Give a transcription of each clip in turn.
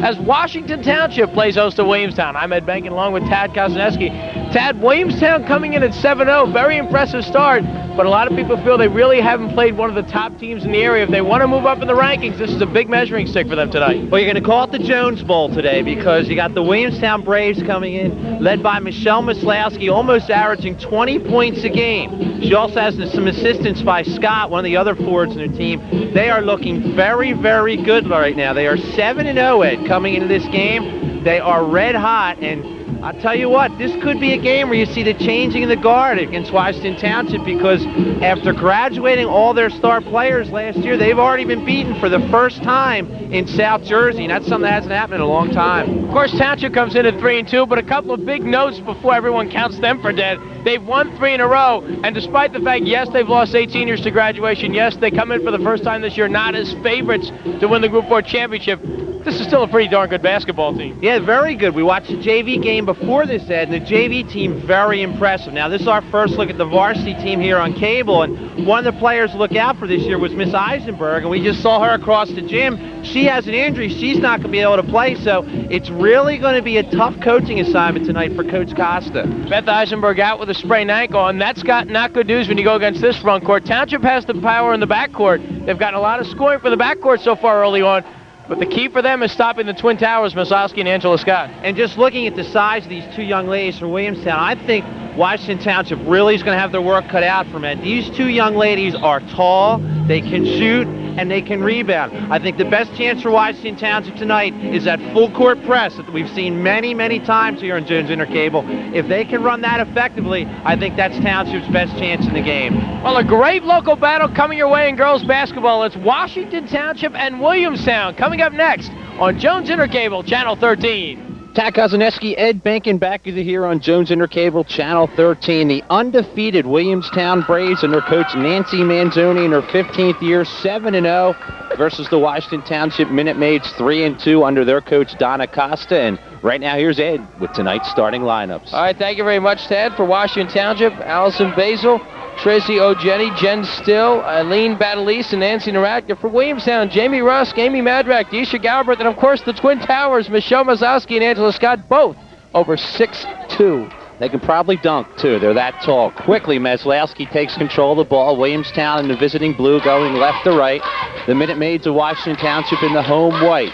as Washington Township plays host to Williamstown. I'm Ed Benkin along with Tad Kozaneski. Tad, Williamstown coming in at 7-0, very impressive start, but a lot of people feel they really haven't played one of the top teams in the area. If they want to move up in the rankings, this is a big measuring stick for them tonight. Well, you're going to call it the Jones Bowl today because you got the Williamstown Braves coming in, led by Michelle Maslowski, almost averaging 20 points a game. She also has some assistance by Scott, one of the other forwards in her team. They are looking very, very good right now. They are 7-0, Ed, coming into this game. They are red hot, and I'll tell you what, this could be a game where you see the changing of the guard against Washington Township, because after graduating all their star players last year, they've already been beaten for the first time in South Jersey, and that's something that hasn't happened in a long time. Of course, Township comes in at 3-2, but a couple of big notes before everyone counts them for dead. They've won 3 in a row, and despite the fact, yes, they've lost 8 seniors to graduation, yes, they come in for the first time this year not as favorites to win the Group 4 championship, this is still a pretty darn good basketball team. Yeah, very good. We watched the JV game before this, Ed, and the JV team, very impressive. Now, this is our first look at the varsity team here on cable, and one of the players to look out for this year was Miss Eisenberg, and we just saw her across the gym. She has an injury. She's not going to be able to play, so it's really going to be a tough coaching assignment tonight for Coach Costa. Beth Eisenberg out with a sprained ankle, and that's not good news when you go against this front court. Township has the power in the backcourt. They've gotten a lot of scoring from the backcourt so far early on, but the key for them is stopping the Twin Towers, Maslowski and Angela Scott. And just looking at the size of these two young ladies from Williamstown, I think Washington Township really is going to have their work cut out for them. These two young ladies are tall, they can shoot, and they can rebound. I think the best chance for Washington Township tonight is that full court press that we've seen many, many times here on Jones Intercable. If they can run that effectively, I think that's Township's best chance in the game. Well, a great local battle coming your way in girls basketball. It's Washington Township and Williamstown coming up next on Jones Intercable, Channel 13. Tad Kozaneski, Ed Benkin back here on Jones Intercable, Channel 13. The undefeated Williamstown Braves and their coach Nancy Manzoni in her 15th year, 7-0 versus the Washington Township Minute Maids, 3-2 under their coach Donna Costa. And right now, here's Ed with tonight's starting lineups. All right, thank you very much, Ted. For Washington Township, Allison Basil, Tracy O'Jenny, Jen Still, Eileen Batalise, and Nancy Naradka. For Williamstown, Jamie Rusk, Amy Madrak, Deisha Galbraith, and of course the Twin Towers, Michelle Maslowski and Angela Scott, both over 6'2". They can probably dunk, too. They're that tall. Quickly, Maslowski takes control of the ball. Williamstown in the visiting blue going left to right. The Minute Maids of Washington Township in the home white.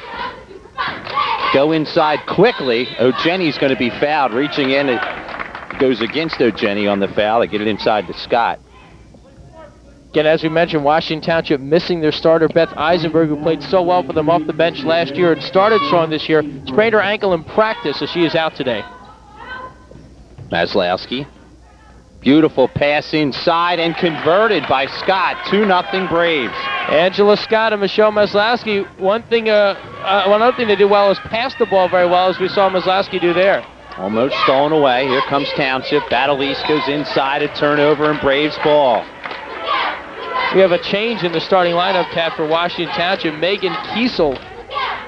Go inside quickly. O'Jenny's going to be fouled. Reaching in, it goes against O'Jenny on the foul. They get it inside to Scott. Again, as we mentioned, Washington Township missing their starter, Beth Eisenberg, who played so well for them off the bench last year and started strong this year. Sprained her ankle in practice, so she is out today. Maslowski. Beautiful pass inside and converted by Scott. 2-0 Braves. Angela Scott and Michelle Maslowski. One other thing they do well is pass the ball very well, as we saw Maslowski do there. Almost stolen away. Here comes Township. Batalise goes inside, a turnover, and Braves ball. We have a change in the starting lineup, Tat, for Washington Township. Megan Kiesel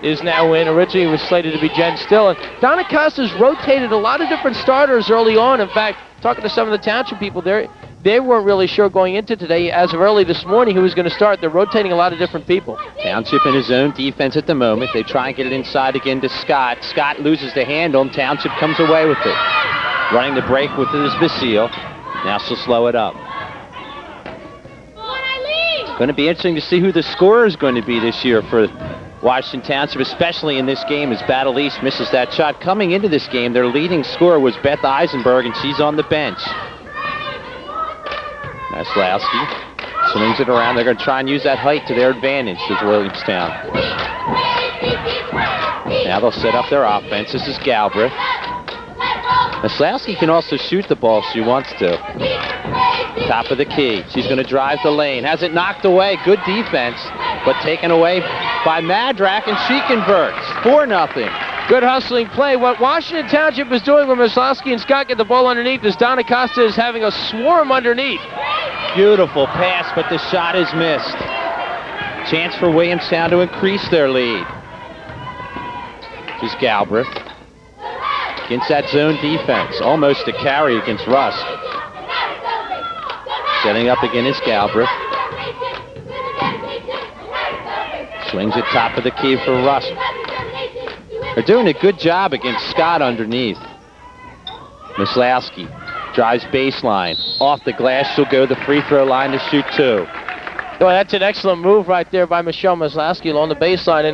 is now in. Originally was slated to be Jen Still. And Donna Costa's rotated a lot of different starters early on. In fact, talking to some of the Township people there, they weren't really sure going into today, as of early this morning, who was going to start. They're rotating a lot of different people. Township in his own defense at the moment. They try and get it inside again to Scott. Scott loses the handle, and Township comes away with it. Running the break with it is Basile. Now she'll slow it up. It's going to be interesting to see who the scorer is going to be this year for Washington Township, especially in this game, as Batalise misses that shot. Coming into this game, their leading scorer was Beth Eisenberg, and she's on the bench. Maslowski swings it around. They're going to try and use that height to their advantage, as Williamstown. Now they'll set up their offense. This is Galbraith. Maslowski can also shoot the ball if she wants to. Top of the key. She's going to drive the lane. Has it knocked away. Good defense, but taken away by Madrak, and she converts. 4-0. Good hustling play. What Washington Township is doing when Maslowski and Scott get the ball underneath is Donna Costa is having a swarm underneath. Beautiful pass, but the shot is missed. Chance for Williamstown to increase their lead. Here's Galbraith. Against that zone defense. Almost a carry against Rusk. Setting up again is Galbraith. Swings it top of the key for Rusk. They're doing a good job against Scott underneath. Maslowski drives baseline. Off the glass, she'll go to the free throw line to shoot 2. Well, that's an excellent move right there by Michelle Maslowski along the baseline.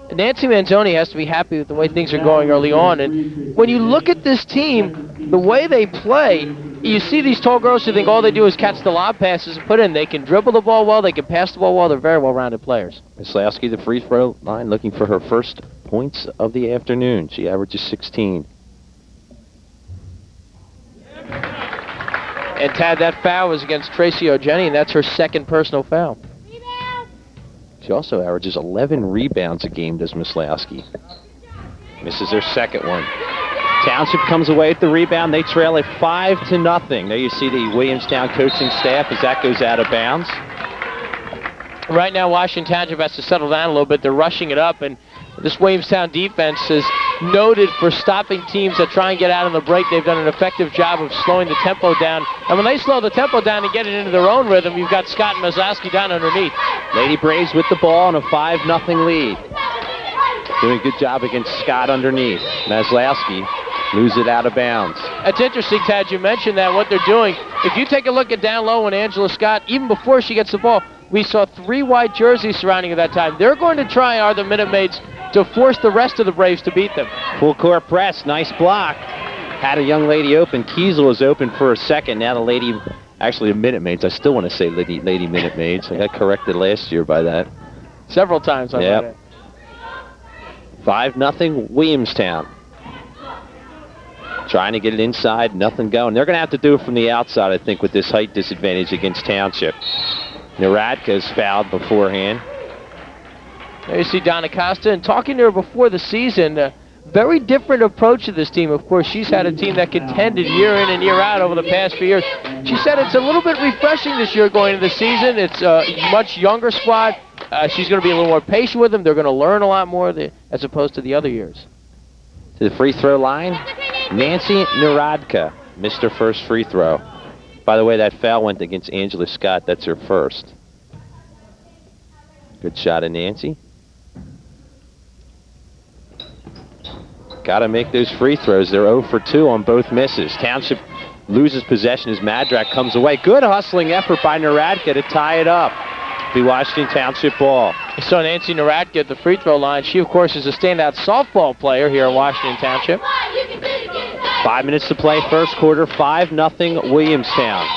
And Nancy Manzoni has to be happy with the way things are going early on. And when you look at this team, the way they play, you see these tall girls who think all they do is catch the lob passes and put in. They can dribble the ball well. They can pass the ball well. They're very well-rounded players. Maslowski, the free throw line, looking for her first points of the afternoon. She averages 16. And Tad, that foul was against Tracy O'Jenny, and that's her second personal foul. She also averages 11 rebounds a game, does Maslowski. Misses her second one. Township comes away with the rebound. They trail it 5-0. There you see the Williamstown coaching staff as that goes out of bounds. Right now, Washington Township has to settle down a little bit. They're rushing it up, and this Williamstown defense is noted for stopping teams that try and get out on the break. They've done an effective job of slowing the tempo down. And when they slow the tempo down and get it into their own rhythm, you've got Scott and Maslowski down underneath. Lady Braves with the ball and a 5-0 lead. Doing a good job against Scott underneath. Maslowski lose it out of bounds. That's interesting, Tad. You mentioned that, what they're doing. If you take a look at down low when Angela Scott, even before she gets the ball, we saw 3 white jerseys surrounding at that time. They're going to try, are the Minute Maids, to force the rest of the Braves to beat them. Full court press, nice block. Had a young lady open. Kiesel was open for a second. Now the lady, actually the Minute Maids. I still want to say lady Minute Maids. I got corrected last year by that. Several times. Yep. 5-0 Williamstown. Trying to get it inside, nothing going. They're going to have to do it from the outside, I think, with this height disadvantage against Township. Naradka's fouled beforehand. There you see Donna Costa, and talking to her before the season, a very different approach to this team. Of course, she's had a team that contended year in and year out over the past few years. She said it's a little bit refreshing this year going into the season. It's a much younger squad. She's going to be a little more patient with them. They're going to learn a lot more as opposed to the other years. To the free throw line, Nancy Naradka missed her first free throw. By the way, that foul went against Angela Scott. That's her first. Good shot of Nancy. Got to make those free throws. They're 0 for 2 on both misses. Township loses possession as Madrak comes away. Good hustling effort by Naradka to tie it up. The Washington Township ball. You saw Nancy Naradka at the free throw line. She, of course, is a standout softball player here at Washington Township. 5 minutes to play, first quarter, 5-0 Williamstown.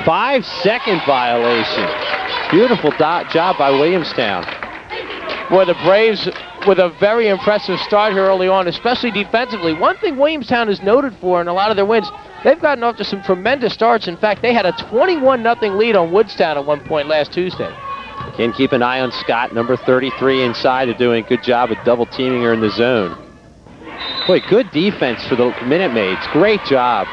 5-second violation. Beautiful job by Williamstown. Boy, the Braves with a very impressive start here early on, especially defensively. One thing Williamstown is noted for in a lot of their wins, they've gotten off to some tremendous starts. In fact, they had a 21-0 lead on Woodstown at one point last Tuesday. Again, keep an eye on Scott, number 33 inside, of doing a good job of double teaming her in the zone. Boy, good defense for the Minute Maids. Great job.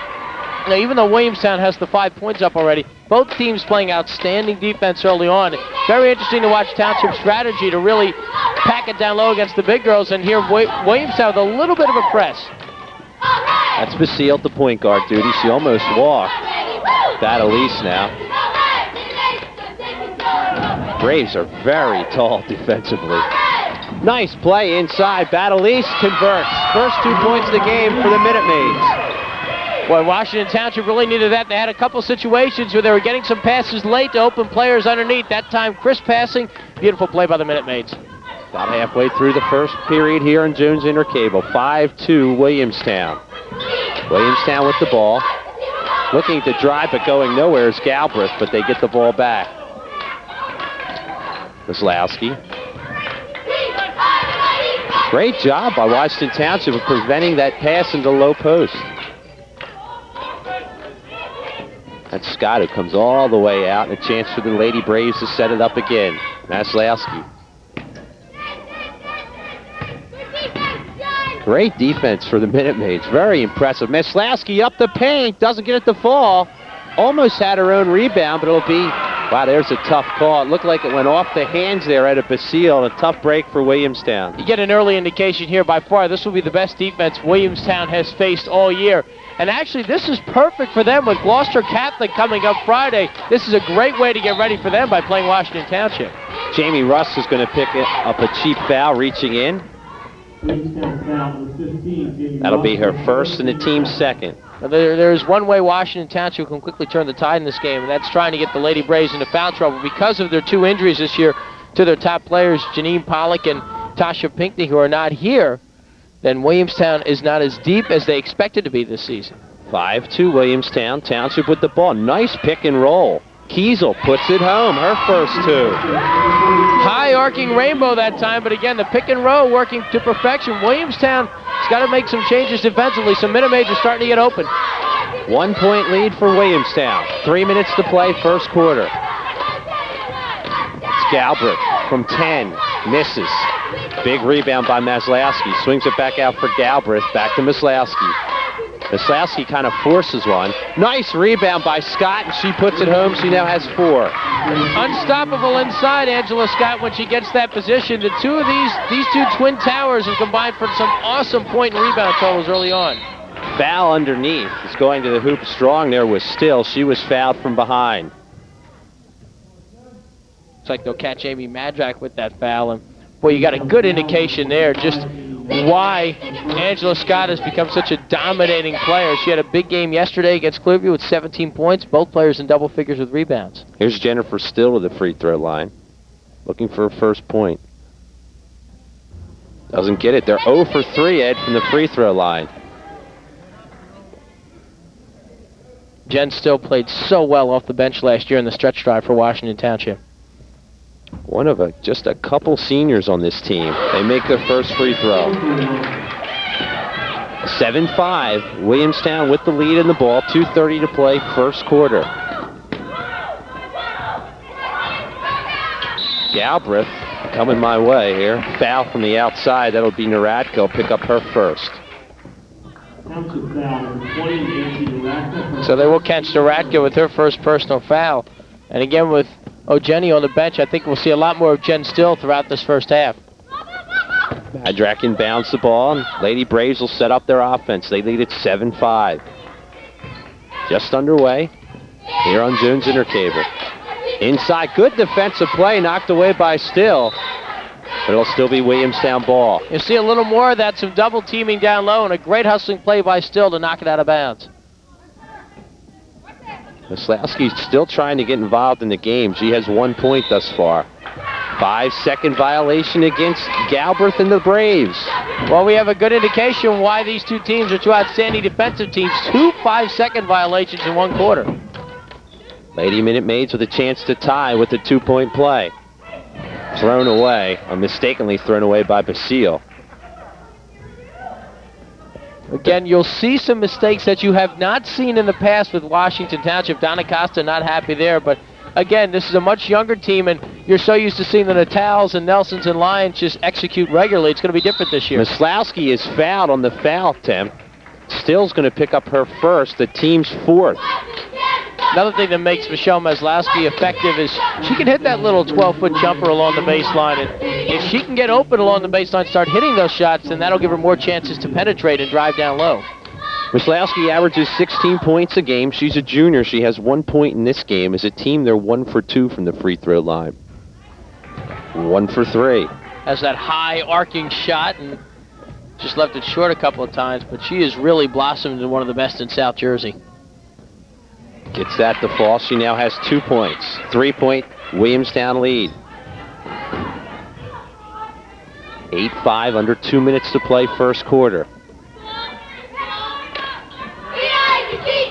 Now, even though Williamstown has the 5 points up already, both teams playing outstanding defense early on. Very interesting to watch Township's strategy to really pack it down low against the big girls, and here Williamstown with a little bit of a press. That's Basile at the point guard duty. She almost walked. Batalise now. Braves are very tall defensively. Nice play inside. Batalise converts. First 2 points of the game for the Minute Maids. Boy, Washington Township really needed that. They had a couple situations where they were getting some passes late to open players underneath. That time, crisp passing. Beautiful play by the Minute Maids. About halfway through the first period here on Jones Intercable. 5-2 Williamstown. Williamstown with the ball. Looking to drive but going nowhere is Galbraith, but they get the ball back. Maslowski. Great job by Washington Township of preventing that pass into low post. That's Scott who comes all the way out, and a chance for the Lady Braves to set it up again. Maslowski. Great defense for the Minute Maids. Very impressive. Maslowski up the paint, doesn't get it to fall. Almost had her own rebound, but it'll be, wow, there's a tough call. It looked like it went off the hands there at a Basile. A tough break for Williamstown. You get an early indication here. By far, this will be the best defense Williamstown has faced all year. And actually, this is perfect for them with Gloucester Catholic coming up Friday. This is a great way to get ready for them by playing Washington Township. Jamie Russ is going to pick up a cheap foul reaching in. That'll be her first and the team's second. Now there's one way Washington Township can quickly turn the tide in this game, and that's trying to get the Lady Braves into foul trouble. Because of their 2 injuries this year to their top players, Janine Pollock and Tasha Pinckney, who are not here, then Williamstown is not as deep as they expected to be this season. 5-2 Williamstown. Township with the ball. Nice pick and roll. Kiesel puts it home, her first 2. High arcing rainbow that time, but again, the pick and roll working to perfection. Williamstown has got to make some changes defensively. Some minute maids are starting to get open. 1 point lead for Williamstown. 3 minutes to play, first quarter. It's Galbraith from 10, misses. Big rebound by Maslowski. Swings it back out for Galbraith, back to Maslowski. Maslowski kind of forces one. Nice rebound by Scott, and she puts it home. She now has 4. Unstoppable inside, Angela Scott, when she gets that position. The two of these two twin towers have combined for some awesome point and rebound totals early on. Foul underneath. It's going to the hoop strong there with Still. She was fouled from behind. Looks like they'll catch Amy Madrak with that foul. And boy, you got a good indication there just why Angela Scott has become such a dominating player. She had a big game yesterday against Clearview with 17 points, both players in double figures with rebounds. Here's Jennifer Still to the free throw line, looking for her first point. Doesn't get it. They're 0 for 3, Ed, from the free throw line. Jen Still played so well off the bench last year in the stretch drive for Washington Township. One of just a couple seniors on this team. They make their first free throw. 7-5, Williamstown with the lead in the ball. 2:30 to play, first quarter. Galbraith coming my way here. Foul from the outside. That'll be Naradko. Will pick up her first. So they will catch Naradko with her first personal foul. And again, with O'Jenny on the bench, I think we'll see a lot more of Jen Still throughout this first half. Madrak inbounds the ball, and Lady Braves will set up their offense. They lead at 7-5. Just underway here on Jones Intercable. Inside, good defensive play, knocked away by Still, but it'll still be Williamstown ball. You'll see a little more of that, some double teaming down low, and a great hustling play by Still to knock it out of bounds. Maslowski's still trying to get involved in the game. She has 1 point thus far. 5-second violation against Galbraith and the Braves. Well, we have a good indication why these two teams are two outstanding defensive teams. 2 5-second violations in 1 quarter. Lady Minute Maids with a chance to tie with a 2-point play. Thrown away, or mistakenly thrown away by Basile. Again, you'll see some mistakes that you have not seen in the past with Washington Township. Donna Costa not happy there, but again, this is a much younger team, and you're so used to seeing the Natals and Nelsons and Lyons just execute regularly. It's going to be different this year. Maslowski is fouled on the foul attempt. Still's going to pick up her first, the team's 4th. Another thing that makes Michelle Maslowski effective is she can hit that little 12-foot jumper along the baseline, and if she can get open along the baseline, start hitting those shots, then that'll give her more chances to penetrate and drive down low. Maslowski averages 16 points a game. She's a junior. She has 1 point in this game. As a team, they're 1 for 2 from the free throw line. 1 for 3. Has that high arcing shot and just left it short a couple of times, but she has really blossomed into one of the best in South Jersey. Gets that to fall. She now has 2 points. 3-point Williamstown lead. 8-5, under 2 minutes to play, first quarter.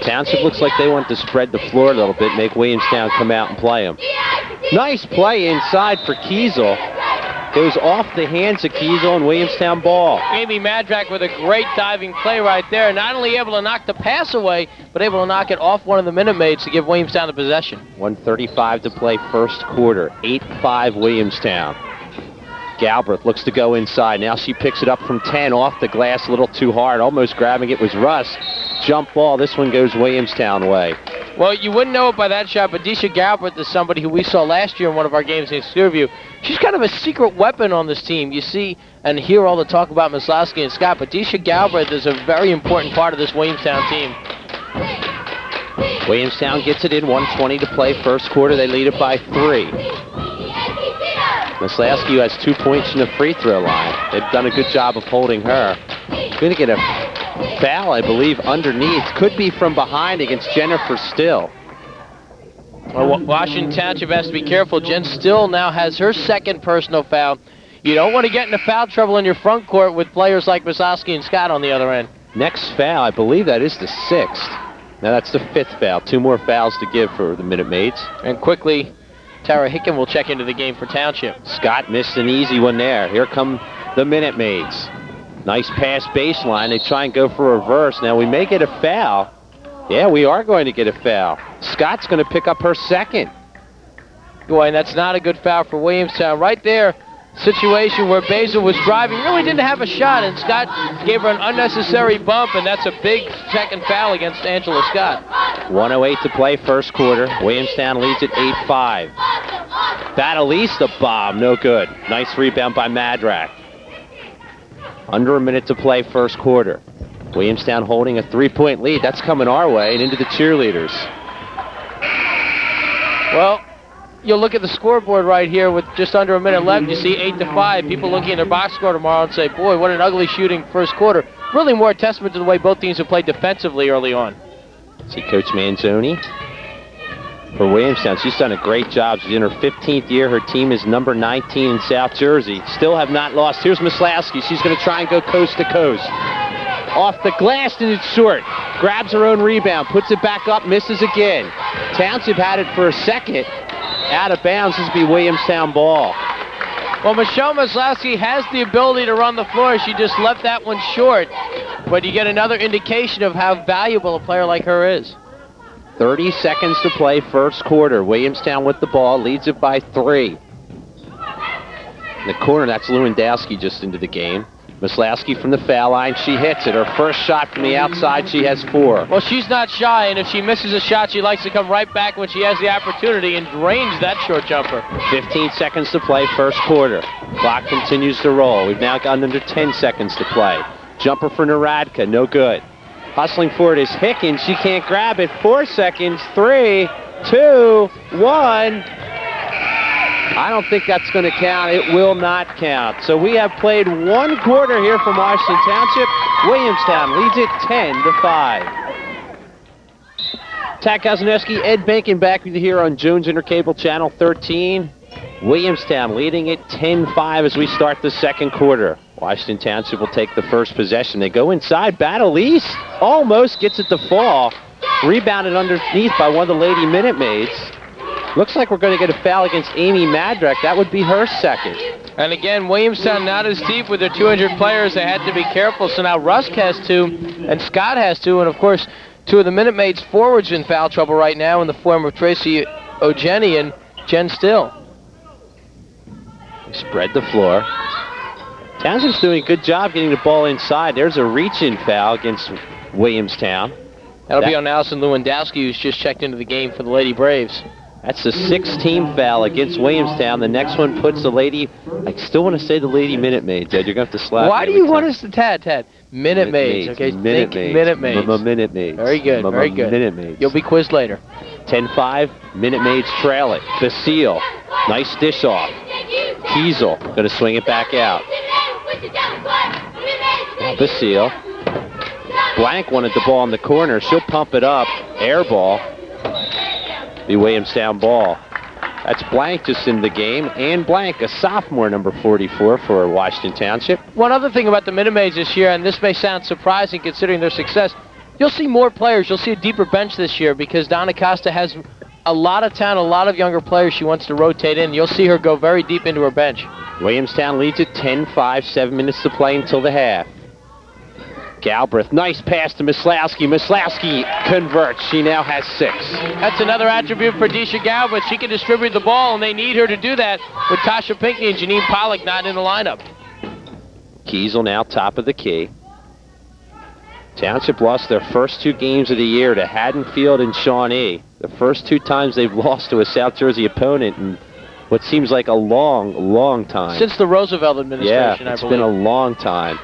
Township looks like they want to spread the floor a little bit, make Williamstown come out and play them. Nice play inside for Kiesel. Goes off the hands of Kiesel and Williamstown ball. Amy Madrak with a great diving play right there. Not only able to knock the pass away, but able to knock it off one of the minute maids to give Williamstown the possession. 1:35 to play, first quarter. 8-5 Williamstown. Galbraith looks to go inside. Now she picks it up from 10, off the glass a little too hard. Almost grabbing it was Russ. Jump ball. This one goes Williamstown way. Well, you wouldn't know it by that shot, but Deisha Galbraith is somebody who we saw last year in one of our games against Clearview. She's kind of a secret weapon on this team. You see and hear all the talk about Maslowski and Scott, but Deisha Galbraith is a very important part of this Williamstown team. Williamstown gets it in, 1:20 to play, first quarter. They lead it by 3. Maslowski has 2 points from the free throw line. They've done a good job of holding her. Going to get a foul, I believe, underneath. Could be from behind against Jennifer Still. Well, Washington Township has to be careful. Jen Still now has her second personal foul. You don't want to get into foul trouble in your front court with players like Maslowski and Scott on the other end. Next foul, I believe that is the 6th. Now that's the 5th foul. 2 more fouls to give for the Minute Maids. And quickly, Tara Hicken will check into the game for Township. Scott missed an easy one there. Here come the Minute Maids. Nice pass baseline. They try and go for a reverse. Now we may get a foul. Yeah, we are going to get a foul. Scott's going to pick up her second. Boy, and that's not a good foul for Williamstown. Right there, situation where Basil was driving, really didn't have a shot, and Scott gave her an unnecessary bump, and that's a big second foul against Angela Scott. 1:08 to play, first quarter. Williamstown leads at 8-5. Batalista bomb, no good. Nice rebound by Madrak. Under a minute to play, first quarter. Williamstown holding a 3-point lead. That's coming our way and into the cheerleaders. Well, you'll look at the scoreboard right here with just under a minute left. You see 8-5. People looking at their box score tomorrow and say, boy, what an ugly shooting first quarter. Really more a testament to the way both teams have played defensively early on. See Coach Manzoni for Williamstown. She's done a great job. She's in her 15th year. Her team is number 19 in South Jersey. Still have not lost. Here's Maslowski. She's going to try and go coast to coast. Off the glass, and it's short. Grabs her own rebound, puts it back up, misses again. Township had it for a second. Out of bounds. This will be Williamstown ball. Well, Michelle Maslowski has the ability to run the floor. She just left that one short. But you get another indication of how valuable a player like her is. 30 seconds to play, first quarter. Williamstown with the ball, leads it by 3. In the corner, that's Lewandowski just into the game. Maslowski from the foul line. She hits it. Her first shot from the outside. She has 4. Well, she's not shy, and if she misses a shot, she likes to come right back when she has the opportunity and drains that short jumper. 15 seconds to play, first quarter. Clock continues to roll. We've now got under 10 seconds to play. Jumper for Naradka, no good. Hustling for it is Hickens. She can't grab it. 4 seconds. 3, 2, 1. I don't think that's going to count. It will not count. So we have played 1 quarter here from Washington Township. Williamstown leads it 10-5. Tad Kazanowski, Ed Bacon back with you here on Jones Intercable Channel 13. Williamstown leading it 10-5 as we start the second quarter. Washington Township will take the first possession. They go inside. Batalise almost gets it to fall. Rebounded underneath by one of the Lady Minute Maids. Looks like we're going to get a foul against Amy Madrak. That would be her second. And again, Williamstown not as deep with their 200 players. They had to be careful. So now Rusk has 2, and Scott has 2. And, of course, 2 of the Minute Maids forwards in foul trouble right now in the form of Tracy Ogeni and Jen Still. They spread the floor. Townsend's doing a good job getting the ball inside. There's a reach-in foul against Williamstown. That'll be on Allison Lewandowski, who's just checked into the game for the Lady Braves. That's the 6th team foul against Williamstown. The next one puts the Lady, I still want to say the Lady Minute Maids, Ed. You're going to have to slap. Why do you want us to Tad? Minute Maids, okay? Minute Maids. Minute Maids. Minute Maids. Very good, very good. Minute Maids. You'll be quizzed later. 10-5, Minute Maids trail it. Basile, nice dish off. Kiesel, going to swing it back out. Basile. Blank wanted the ball in the corner. She'll pump it up. Air ball. The Williamstown ball. That's Blank just in the game. And Blank, a sophomore, number 44 for Washington Township. One other thing about the Minute Maids this year, and this may sound surprising considering their success, you'll see more players. You'll see a deeper bench this year because Donna Costa has a lot of talent, a lot of younger players she wants to rotate in. You'll see her go very deep into her bench. Williamstown leads at 10-5, 7 minutes to play until the half. Galbraith, nice pass to Maslowski. Maslowski converts. She now has 6. That's another attribute for Deisha Galbraith. She can distribute the ball, and they need her to do that with Tasha Pinckney and Janine Pollock not in the lineup. Kiesel now top of the key. Township lost their first 2 games of the year to Haddonfield and Shawnee. The first 2 times they've lost to a South Jersey opponent in what seems like a long, long time. Since the Roosevelt administration, I believe. It's been a long time.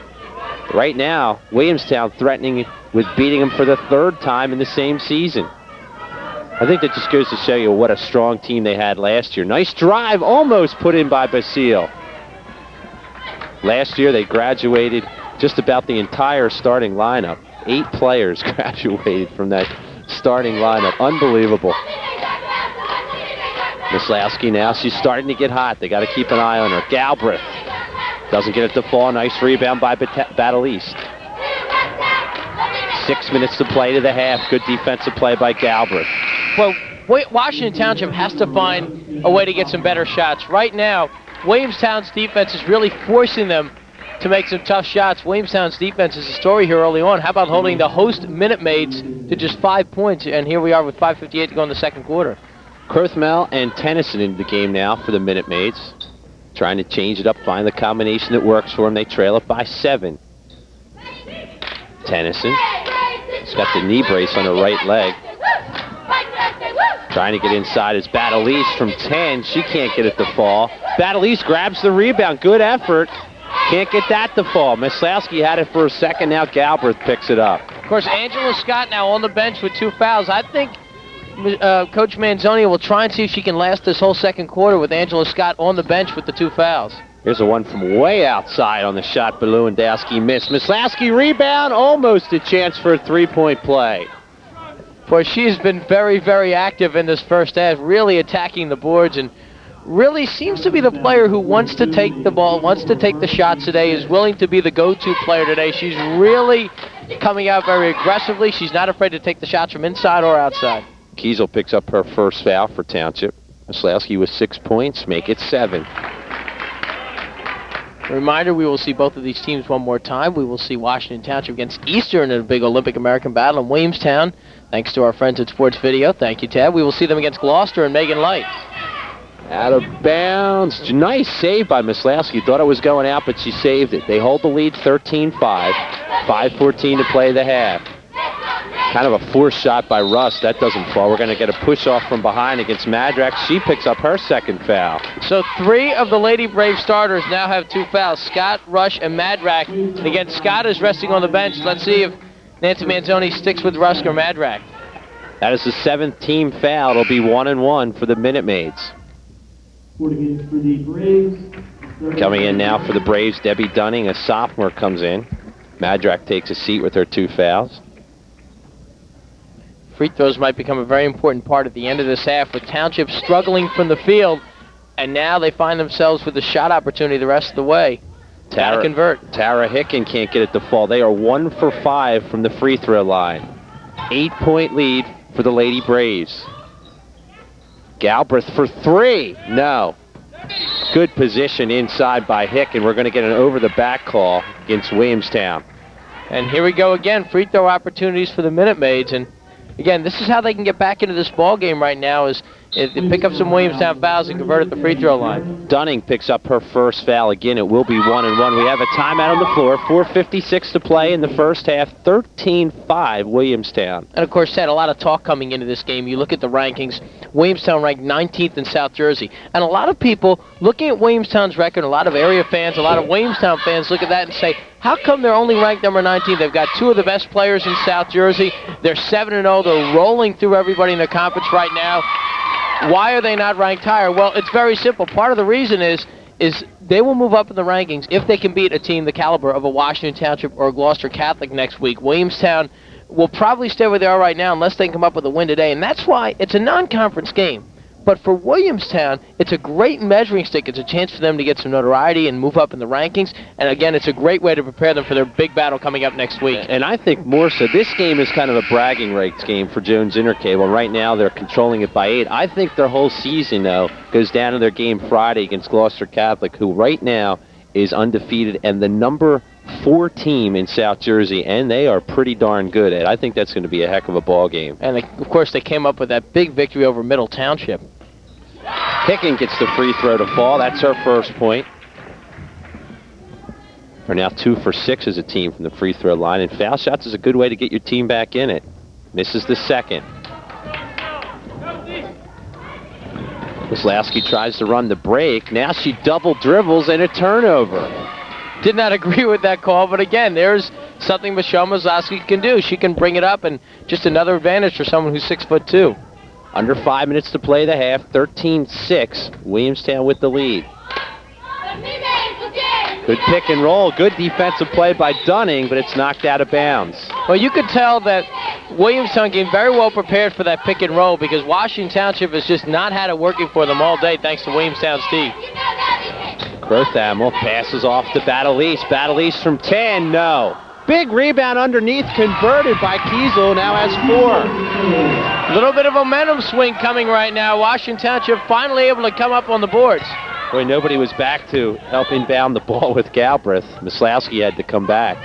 Right now, Williamstown threatening with beating them for the 3rd time in the same season. I think that just goes to show you what a strong team they had last year. Nice drive, almost put in by Basile. Last year they graduated just about the entire starting lineup. 8 players graduated from that starting lineup. Unbelievable. Maslowski now, she's starting to get hot. They got to keep an eye on her. Galbraith doesn't get it to fall. Nice rebound by Battle East. 6 minutes to play to the half. Good defensive play by Galbraith. Well, Washington Township has to find a way to get some better shots. Right now, Williamstown's defense is really forcing them to make some tough shots. Williamstown's defense is a story here early on. How about holding the host Minute Maids to just 5 points? And here we are with 5:58 to go in the second quarter. Kurthmel and Tennyson into the game now for the Minute Maids. Trying to change it up, find the combination that works for them. They trail it by 7. Tennyson. He's got the knee brace on her right leg. Trying to get inside is Battle East from 10. She can't get it to fall. Battle East grabs the rebound. Good effort. Can't get that to fall. Maslowski had it for a second. Now Galbraith picks it up. Of course, Angela Scott now on the bench with 2 fouls. I think Coach Manzoni will try and see if she can last this whole second quarter with Angela Scott on the bench with the 2 fouls. Here's a one from way outside on the shot, but Lewandowski missed. Maslowski rebound, almost a chance for a 3-point play. Boy, she's been very, very active in this first half, really attacking the boards, and really seems to be the player who wants to take the ball, wants to take the shots today, is willing to be the go-to player today. She's really coming out very aggressively. She's not afraid to take the shots from inside or outside. Kiesel picks up her first foul for Township. Maslowski with 6 points, make it 7. A reminder, we will see both of these teams one more time. We will see Washington Township against Eastern in a big Olympic American battle in Williamstown. Thanks to our friends at Sports Video. Thank you, Ted. We will see them against Gloucester and Megan Light. Out of bounds. Nice save by Maslowski. Thought it was going out, but she saved it. They hold the lead 13-5. 5:14 to play the half. Kind of a forced shot by Russ. That doesn't fall. We're going to get a push-off from behind against Madrak. She picks up her second foul. So 3 of the Lady Brave starters now have 2 fouls. Scott, Rush, and Madrak. And again, Scott is resting on the bench. Let's see if Nancy Manzoni sticks with Russ or Madrak. That is the 7th team foul. It'll be 1-1 for the Minute Maids. Coming in now for the Braves, Debbie Dunning, a sophomore, comes in. Madrak takes a seat with her 2 fouls. Free throws might become a very important part at the end of this half, with Township struggling from the field, and now they find themselves with a shot opportunity the rest of the way. Gotta convert. Tara Hicken can't get it to fall. They are 1 for 5 from the free throw line. 8-point lead for the Lady Braves. Galbraith for 3. No. Good position inside by Hicken. We're going to get an over-the-back call against Williamstown. And here we go again, free throw opportunities for the Minute Maids, and again, this is how they can get back into this ball game right now, is if they pick up some Williamstown fouls and convert at the free throw line. Dunning picks up her first foul again. It will be 1-1. We have a timeout on the floor. 4:56 to play in the first half. 13-5 Williamstown. And of course, Ted, a lot of talk coming into this game. You look at the rankings. Williamstown ranked 19th in South Jersey. And a lot of people looking at Williamstown's record, a lot of area fans, a lot of Williamstown fans look at that and say, how come they're only ranked number 19? They've got 2 of the best players in South Jersey. They're 7-0. They're rolling through everybody in the conference right now. Why are they not ranked higher? Well, it's very simple. Part of the reason is they will move up in the rankings if they can beat a team the caliber of a Washington Township or a Gloucester Catholic next week. Williamstown will probably stay where they are right now unless they can come up with a win today, and that's why it's a non-conference game. But for Williamstown, it's a great measuring stick. It's a chance for them to get some notoriety and move up in the rankings. And again, it's a great way to prepare them for their big battle coming up next week. And I think more so, this game is kind of a bragging rights game for Jones Intercable. Right now, they're controlling it by 8. I think their whole season, though, goes down to their game Friday against Gloucester Catholic, who right now is undefeated and the number 4 team in South Jersey, and they are pretty darn good at it. I think that's going to be a heck of a ball game. And, of course, they came up with that big victory over Middle Township. Hicken gets the free throw to fall. That's her first point. We're now 2 for 6 as a team from the free throw line, and foul shots is a good way to get your team back in it. Misses the second. Maslowski tries to run the break. Now she double dribbles and a turnover. Did not agree with that call, but again, there's something Michelle Maslowski can do. She can bring it up, and just another advantage for someone who's 6'2". Under 5 minutes to play the half. 13-6. Williamstown with the lead. Good pick and roll. Good defensive play by Dunning, but it's knocked out of bounds. Well, you could tell that Williamstown came very well prepared for that pick and roll because Washington Township has just not had it working for them all day thanks to Williamstown's team. Crothamel passes off to Battle East. Battle East from 10, no. Big rebound underneath, converted by Kiesel, now has 4. Little bit of momentum swing coming right now. Washington Township finally able to come up on the boards. Boy, nobody was back to help inbound the ball with Galbraith. Maslowski had to come back.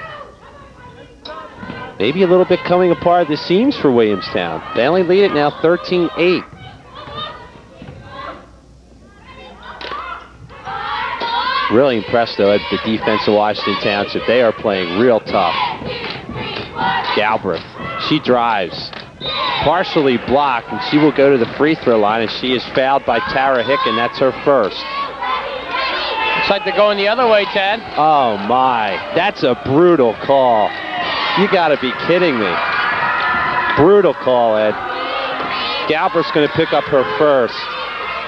Maybe a little bit coming apart at the seams for Williamstown. They only lead it now 13-8. Really impressed, though, at the defense of Washington Township. They are playing real tough. Galbraith, she drives. Partially blocked, and she will go to the free throw line, and she is fouled by Tara Hicken. That's her first. Looks like they're going the other way, Tad. Oh, my. That's a brutal call. You got to be kidding me. Brutal call, Ed. Galbraith's going to pick up her first.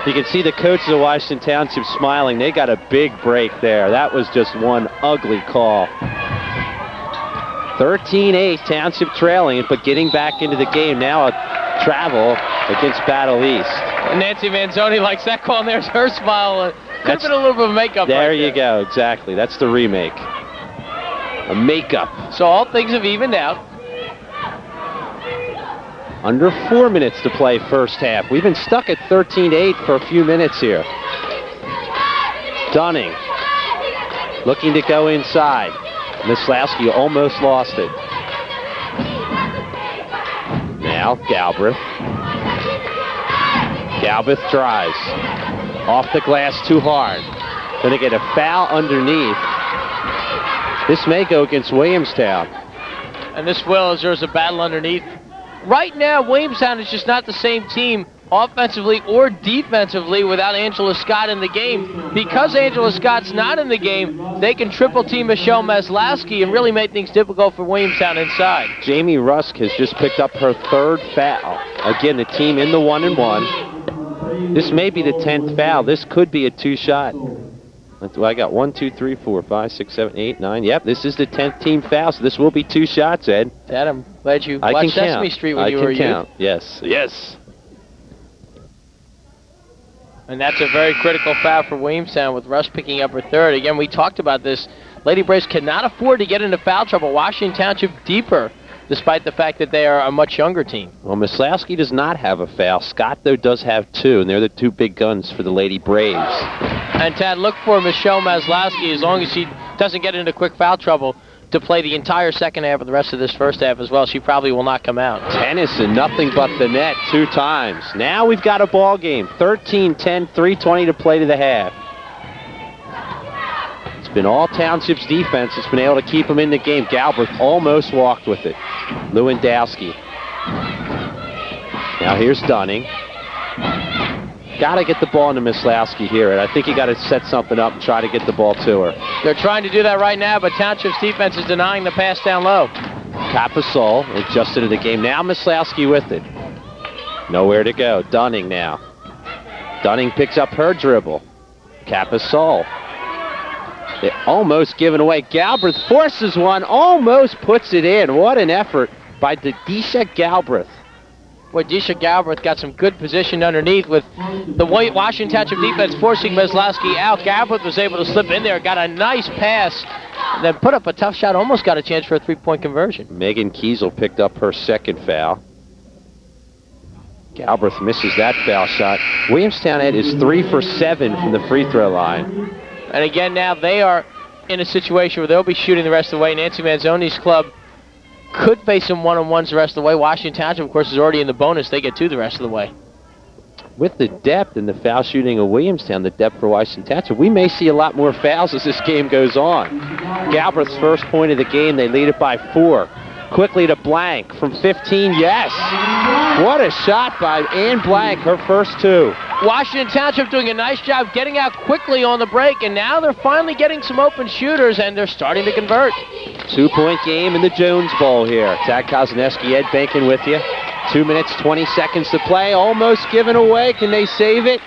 You can see the coaches of Washington Township smiling. They got a big break there. That was just one ugly call. 13-8, Township trailing, but getting back into the game. Now a travel against Battle East. And Nancy Manzoni likes that call, and there's her smile. Could have been a little bit of makeup there. There you go, exactly. That's the remake. A makeup. So all things have evened out. Under 4 minutes to play first half. We've been stuck at 13-8 for a few minutes here. Dunning looking to go inside. Maslowski almost lost it. Now Galbraith. Galbraith drives. Off the glass too hard. Gonna get a foul underneath. This may go against Williamstown. And this will, as there's a battle underneath. Right now, Williamstown is just not the same team offensively or defensively without Angela Scott in the game. Because Angela Scott's not in the game, they can triple team Michelle Maslowski and really make things difficult for Williamstown inside. Jamie Rusk has just picked up her 3rd foul. Again, the team in the 1-and-1. This may be the 10th foul. This could be a 2-shot. I got 1, 2, 3, 4, 5, 6, 7, 8, 9. Yep, this is the 10th team foul, so this will be 2 shots, Ed. Dad, I'm glad you watched Sesame Street when you were youth. Yes, yes. And that's a very critical foul for Williamstown with Russ picking up her 3rd. Again, we talked about this. Lady Braves cannot afford to get into foul trouble. Washington Township deeper, despite the fact that they are a much younger team. Well, Maslowski does not have a foul. Scott, though, does have 2, and they're the 2 big guns for the Lady Braves. And, Tad, look for Michelle Maslowski, as long as she doesn't get into quick foul trouble, to play the entire second half of the rest of this first half as well. She probably will not come out. Tennyson, nothing but the net 2 times. Now we've got a ball game. 13-10, 3:20 to play to the half. It's been all Township's defense that's been able to keep them in the game. Galbraith almost walked with it. Lewandowski. Now here's Dunning. Got to get the ball into Maslowski here, and I think you got to set something up and try to get the ball to her. They're trying to do that right now, but Township's defense is denying the pass down low. Capasol adjusted to the game. Now Maslowski with it. Nowhere to go. Dunning now. Dunning picks up her dribble. Capasol. They almost given away. Galbraith forces one, almost puts it in. What an effort by Dedisha Galbraith. Boy, Desha Galbraith got some good position underneath with the Washington Township defense forcing Maslowski out. Galbraith was able to slip in there, got a nice pass, and then put up a tough shot, almost got a chance for a 3-point conversion. Megan Kiesel picked up her 2nd foul. Galbraith misses that foul shot. Williamstown Ed is 3 for 7 from the free throw line. And again, now they are in a situation where they'll be shooting the rest of the way. Nancy Manzoni's club could face some 1-on-1s the rest of the way. Washington Township, of course, is already in the bonus. They get 2 the rest of the way. With the depth and the foul shooting of Williamstown, the depth for Washington Township, we may see a lot more fouls as this game goes on. Galbraith's first point of the game, they lead it by 4. Quickly to Blank from 15, yes! What a shot by Ann Blank, her first 2. Washington Township doing a nice job getting out quickly on the break, and now they're finally getting some open shooters, and they're starting to convert. 2-point game in the Jones Bowl here. Tad Kozineski, Ed Bankin with you. 2 minutes, 20 seconds to play. Almost given away. Can they save it?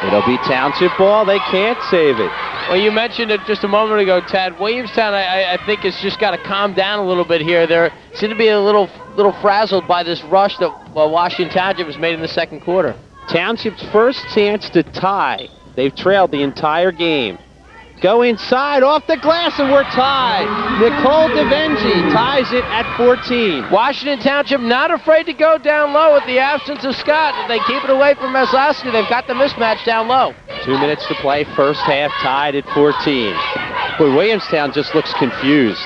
It'll be Township ball. They can't save it. Well, you mentioned it just a moment ago, Tad. Williamstown, I think, has just got to calm down a little bit here. They seem to be a little frazzled by this rush that Washington Township has made in the second quarter. Township's first chance to tie. They've trailed the entire game. Go inside, off the glass, and we're tied. Nicole DeVenji ties it at 14. Washington Township not afraid to go down low with the absence of Scott. If they keep it away from Meslowski, they've got the mismatch down low. 2 minutes to play, first half tied at 14. Boy, Williamstown just looks confused.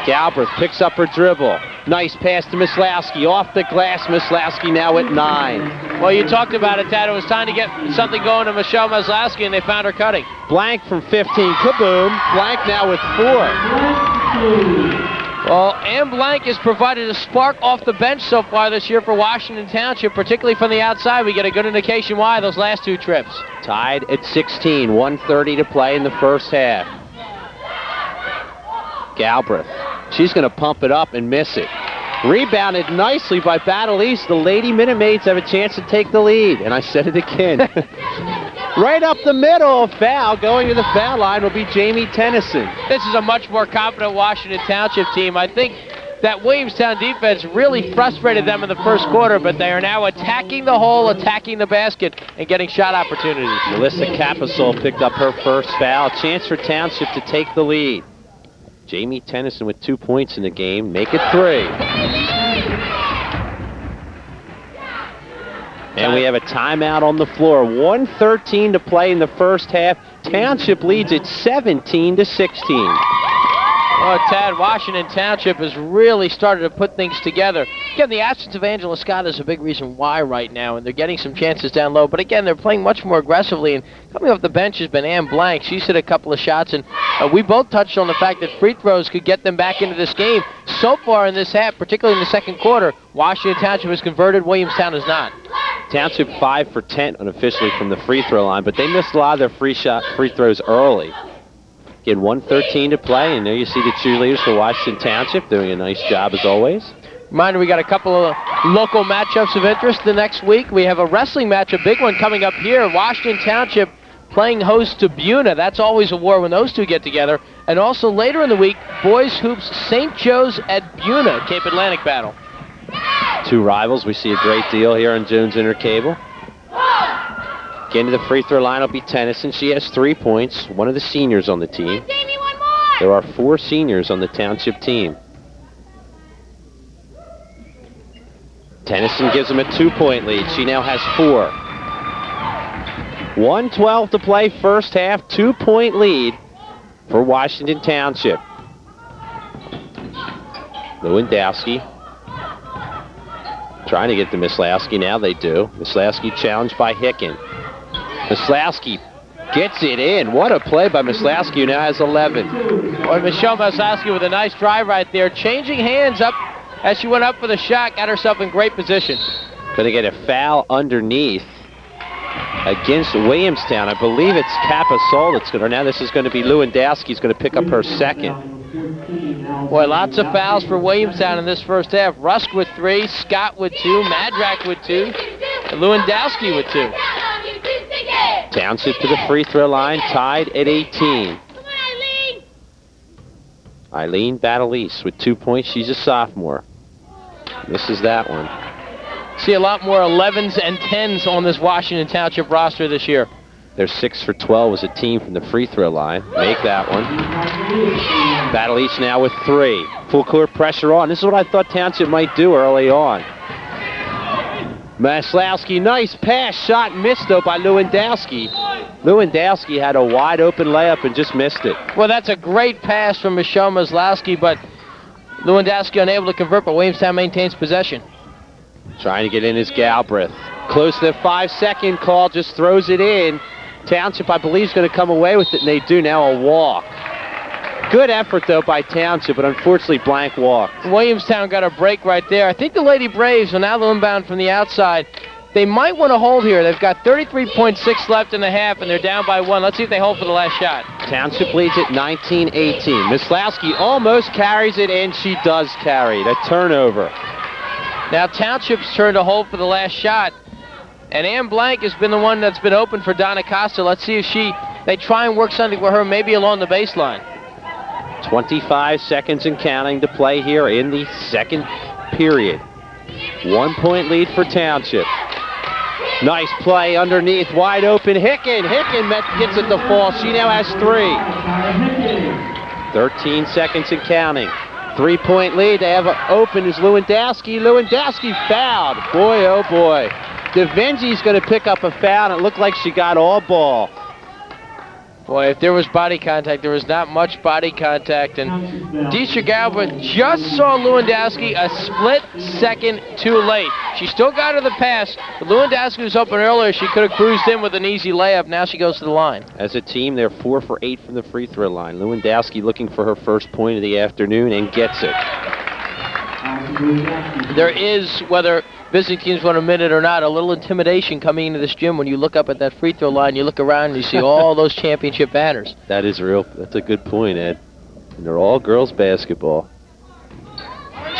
Galbraith picks up her dribble. Nice pass to Meslowski. Off the glass, Meslowski now at 9. Well, you talked about it, Tad. It was time to get something going to Michelle Meslowski, and they found her cutting. Blank from 15. Kaboom. Blank now with 4. Well, Ann Blank has provided a spark off the bench so far this year for Washington Township, particularly from the outside. We get a good indication why those last 2 trips. Tied at 16. 1:30 to play in the first half. Galbraith. She's going to pump it up and miss it. Rebounded nicely by Battle East. The Lady Minute Maids have a chance to take the lead. And I said it again. Right up the middle, a foul. Going to the foul line will be Jamie Tennyson. This is a much more confident Washington Township team. I think that Williamstown defense really frustrated them in the first quarter, but they are now attacking the hole, attacking the basket, and getting shot opportunities. Melissa Capasol picked up her first foul. Chance for Township to take the lead. Jamie Tennyson with 2 points in the game. Make it 3. And we have a timeout on the floor. 1:13 to play in the first half. Township leads at 17-16. Oh, Tad, Washington Township has really started to put things together. Again, the absence of Angela Scott is a big reason why right now, and they're getting some chances down low. But again, they're playing much more aggressively, and coming off the bench has been Ann Blank. She's hit a couple of shots, and we both touched on the fact that free throws could get them back into this game. So far in this half, particularly in the second quarter, Washington Township has converted, Williamstown has not. Township 5 for 10 unofficially from the free throw line, but they missed a lot of their free throws early. Again, 1:13 to play, and there you see the cheerleaders for Washington Township doing a nice job as always. Reminder, we got a couple of local matchups of interest the next week. We have a wrestling match, a big one coming up here. Washington Township playing host to Buna. That's always a war when those two get together. And also later in the week, boys hoops St. Joe's at Buna, Cape Atlantic battle. 2 rivals. We see a great deal here on Jones Intercable. Getting to the free throw line will be Tennyson. She has 3 points, one of the seniors on the team. There are 4 seniors on the Township team. Tennyson gives them a 2-point lead. She now has 4. 1:12 to play first half, 2-point lead for Washington Township. Lewandowski trying to get to Meslowski. Now they do. Meslowski challenged by Hicken. Meslowski gets it in. What a play by Meslowski, who now has 11. Boy, Michelle Meslowski with a nice drive right there. Changing hands up as she went up for the shot. Got herself in great position. Going to get a foul underneath against Williamstown. I believe it's Capasol that's going to. Now this is going to be Lewandowski's going to pick up her second. Boy, lots of fouls for Williamstown in this first half. Rusk with 3, Scott with 2, Madrak with 2, and Lewandowski with 2. Township to the free throw line, tied at 18. Eileen Battle-East with 2 points. She's a sophomore. Misses that one. See a lot more 11s and 10s on this Washington Township roster this year. They're 6 for 12 as a team from the free throw line. Make that one. Battle-East now with 3. Full court pressure on. This is what I thought Township might do early on. Meslowski, nice pass, shot missed though by Lewandowski. Lewandowski had a wide open layup and just missed it. Well, that's a great pass from Michelle Meslowski, but Lewandowski unable to convert, but Williamstown maintains possession. Trying to get in is Galbraith. Close to the 5-second call, just throws it in. Township, I believe, is going to come away with it, and they do now a walk. Good effort, though, by Township, but unfortunately blank walked. Williamstown got a break right there. I think the Lady Braves are now inbound from the outside. They might want to hold here. They've got 33.6 left in the half, and they're down by 1. Let's see if they hold for the last shot. Township leads it 19-18. Maslowski almost carries it, and she does carry it. A turnover. Now Township's turn to hold for the last shot. And Ann Blank has been the one that's been open for Donna Costa. Let's see if they try and work something with her, maybe along the baseline. 25 seconds and counting to play here in the second period. 1 point lead for Township. Nice play underneath, wide open. Hicken gets it to fall. She now has 3. 13 seconds and counting. 3 point lead. They have open is Lewandowski. Lewandowski fouled. Boy, oh boy. DeVinzi's going to pick up a foul, and it looked like she got all ball. Boy, if there was body contact, there was not much body contact. And Deisha Galbraith just saw Lewandowski a split second too late. She still got her the pass, but Lewandowski was open earlier. She could have cruised in with an easy layup. Now she goes to the line. As a team, they're 4 for 8 from the free throw line. Lewandowski looking for her first point of the afternoon and gets it. There is, whether visiting teams want to admit it or not, a little intimidation coming into this gym when you look up at that free throw line, you look around and you see all those championship banners. That is real. That's a good point, Ed. And they're all girls basketball.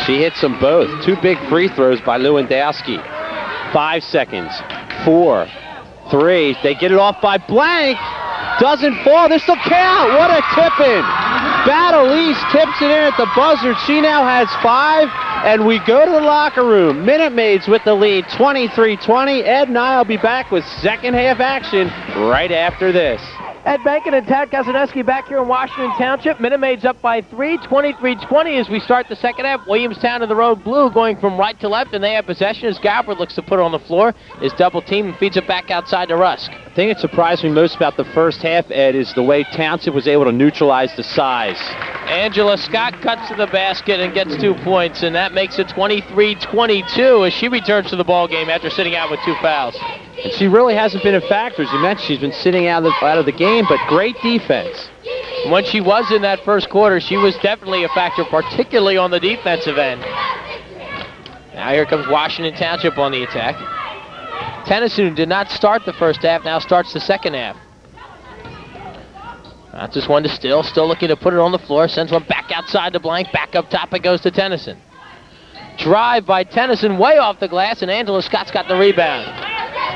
She hits them both. 2 big free throws by Lewandowski. 5 seconds. 4, 3. They get it off by Blank. Doesn't fall. This will count. What a tip-in. Battle East tips it in at the buzzer. She now has 5, and we go to the locker room. Minute Maids with the lead, 23-20. Ed and I will be back with second half action right after this. Ed Bankin and Tad Kozaneski back here in Washington Township. Minute Maids up by 3, 23-20 as we start the second half. Williamstown in the road blue going from right to left, and they have possession as Galbraith looks to put it on the floor. Is double team and feeds it back outside to Rusk. The thing that surprised me most about the first half, Ed, is the way Township was able to neutralize the size. Angela Scott cuts to the basket and gets 2 points, and that makes it 23-22 as she returns to the ball game after sitting out with 2 fouls. And she really hasn't been a factor. As you mentioned, she's been sitting out of the game, but great defense. When she was in that first quarter, she was definitely a factor, particularly on the defensive end. Now here comes Washington Township on the attack. Tennyson, who did not start the first half, now starts the second half. That's just one to still looking to put it on the floor. Sends one back outside to Blank. Back up top it goes to Tennyson. Drive by Tennyson way off the glass, and Angela Scott's got the rebound.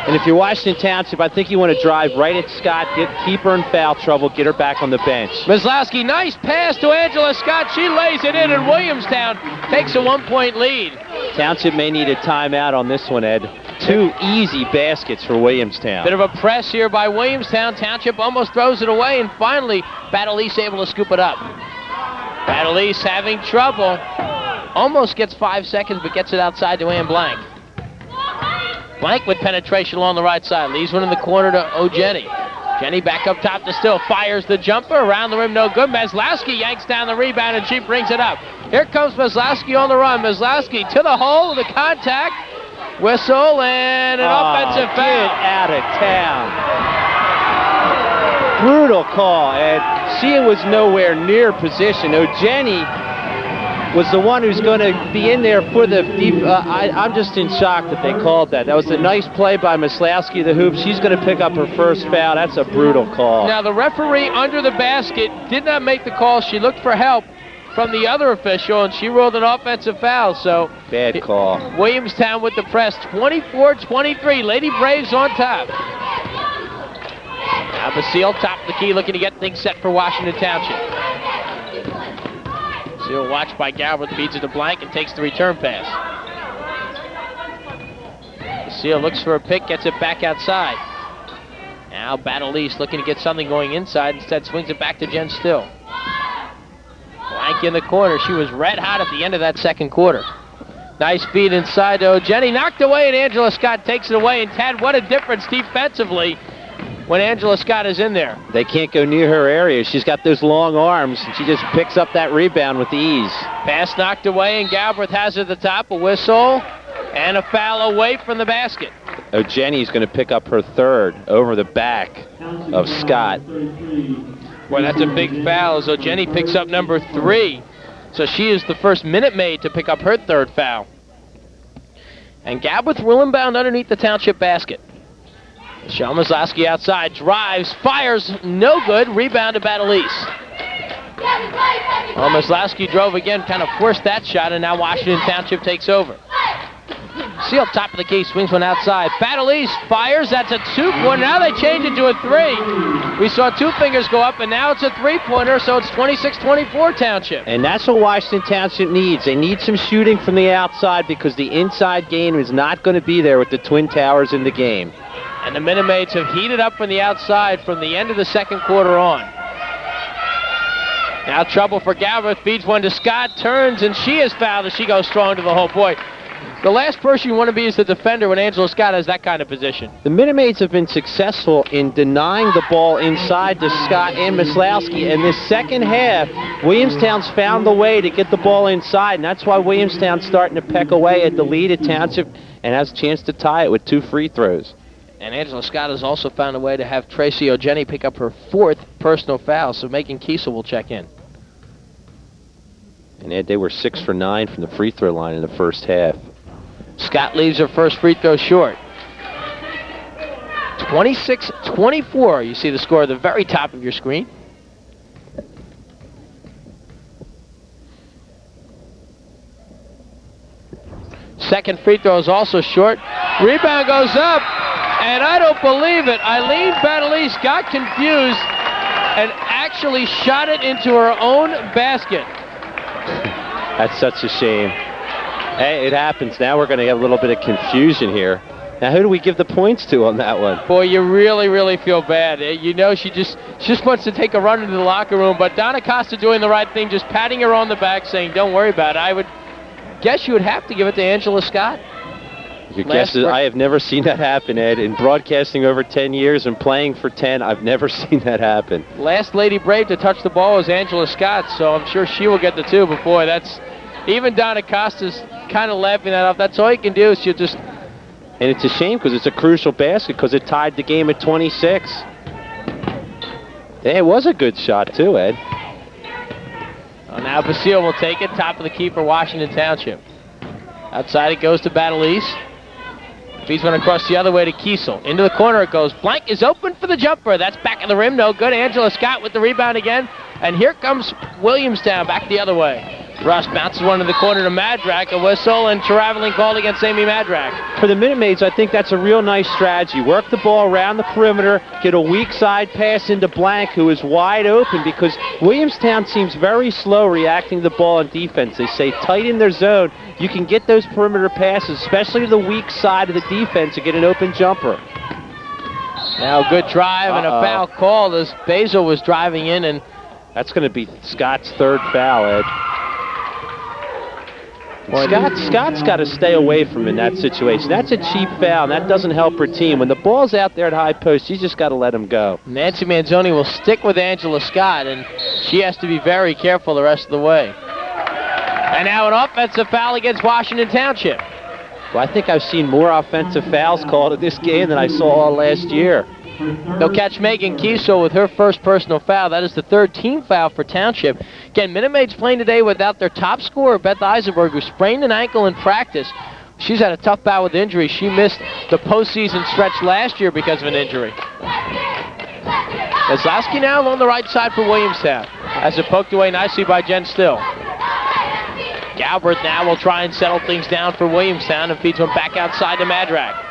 And if you're Washington Township, I think you want to drive right at Scott, keep her in foul trouble, get her back on the bench. Maslowski, nice pass to Angela Scott. She lays it in, and Williamstown takes a 1 point lead. Township may need a timeout on this one, Ed. 2 easy baskets for Williamstown. Bit of a press here by Williamstown. Township almost throws it away, and finally, Battle East able to scoop it up. Battle East having trouble. Almost gets 5 seconds, but gets it outside to Ann Blank. Blank with penetration along the right side. Leaves one in the corner to O'Jenny. Jenny back up top to Still. Fires the jumper. Around the rim, no good. Maslowski yanks down the rebound, and she brings it up. Here comes Maslowski on the run. Maslowski to the hole. The contact. Whistle and an offensive foul. Get out of town. Brutal call, Ed. She was nowhere near position. O'Jenny was the one who's going to be in there for the deep. I'm just in shock that they called that. That was a nice play by Maslowski, the hoop. She's going to pick up her first foul. That's a brutal call. Now, the referee under the basket did not make the call. She looked for help from the other official, and she ruled an offensive foul. So bad call. Williamstown with the press, 24-23. Lady Braves on top. Now Basile, top of the key, looking to get things set for Washington Township. Basile watched by Galbraith, feeds it to Blank and takes the return pass. Basile looks for a pick, gets it back outside. Now Battle East looking to get something going inside, instead swings it back to Jen Still. Blank in the corner. She was red hot at the end of that second quarter. Nice feed inside to Jenny. Knocked away, and Angela Scott takes it away. And Tad, what a difference defensively when Angela Scott is in there. They can't go near her area. She's got those long arms, and she just picks up that rebound with ease. Pass knocked away, and Galbraith has it at the top. A whistle and a foul away from the basket. Jenny's going to pick up her third over the back of Scott. Boy, that's a big foul. So Jenny picks up number 3. So she is the first Minute Maid to pick up her third foul. And Galbraith will inbound underneath the Township basket. Michelle Maslowski outside, drives, fires, no good, rebound to Badalise. Well, Maslowski drove again, kind of forced that shot, and now Washington Township takes over. Seal, top of the key, swings one outside. Badalise fires, that's a two-pointer. Now they change it to a three. We saw two fingers go up, and now it's a three-pointer, so it's 26-24 Township. And that's what Washington Township needs. They need some shooting from the outside because the inside game is not going to be there with the Twin Towers in the game. And the Minute Maids have heated up from the outside from the end of the second quarter on. Now trouble for Galbraith, feeds one to Scott, turns, and she is fouled as she goes strong to the hole. Boy, the last person you want to be is the defender when Angela Scott has that kind of position. The Minute Maids have been successful in denying the ball inside to Scott and Maslowski. And this second half, Williamstown's found the way to get the ball inside, and that's why Williamstown's starting to peck away at the lead at Township and has a chance to tie it with 2 free throws. And Angela Scott has also found a way to have Tracy O'Jenny pick up her 4th personal foul, so Megan Kiesel will check in. And Ed, they were 6 for 9 from the free throw line in the first half. Scott leaves her first free throw short. 26-24. You see the score at the very top of your screen. Second free throw is also short. Rebound goes up, and I don't believe it. Eileen Badalise got confused and actually shot it into her own basket. That's such a shame. Hey, it happens. Now we're going to get a little bit of confusion here. Now, who do we give the points to on that one? Boy, you really, really feel bad. You know, she just wants to take a run into the locker room, but Donna Costa doing the right thing, just patting her on the back, saying, don't worry about it. I would guess you would have to give it to Angela Scott. Your guess is, I have never seen that happen, Ed. In broadcasting over 10 years and playing for 10, I've never seen that happen. Last Lady Brave to touch the ball was Angela Scott, so I'm sure she will get the 2, but boy, that's... Even Donna Costa's kind of laughing that off. That's all you can do is you just... And it's a shame because it's a crucial basket because it tied the game at 26. It was a good shot too, Ed. Well, now Basile will take it. Top of the key for Washington Township. Outside it goes to Badalise. Feeds one across the other way to Kiesel. Into the corner it goes. Blank is open for the jumper. That's back of the rim. No good. Angela Scott with the rebound again. And here comes Williamstown back the other way. Russ bounces one in the corner to Madrak. A whistle and traveling called against Amy Madrak. For the Minute Maids, I think that's a real nice strategy. Work the ball around the perimeter, get a weak side pass into Blank, who is wide open because Williamstown seems very slow reacting to the ball on defense. They say tighten their zone. You can get those perimeter passes, especially to the weak side of the defense, to get an open jumper. Now a good drive and a foul called as Basil was driving in, and that's going to be Scott's 3rd foul, Ed. Scott's got to stay away from him in that situation. That's a cheap foul, and that doesn't help her team. When the ball's out there at high post, you just got to let him go. Nancy Manzoni will stick with Angela Scott, and she has to be very careful the rest of the way. And now an offensive foul against Washington Township. Well, I think I've seen more offensive fouls called in this game than I saw all last year. They'll catch Megan Kiesel with her first personal foul. That is the 3rd team foul for Township. Again, Minute Maids playing today without their top scorer, Beth Eisenberg, who sprained an ankle in practice. She's had a tough bout with injury. She missed the postseason stretch last year because of an injury. Maslowski now along the right side for Williamstown. As it poked away nicely by Jen Still. Galbraith now will try and settle things down for Williamstown and feeds one back outside to Madrak.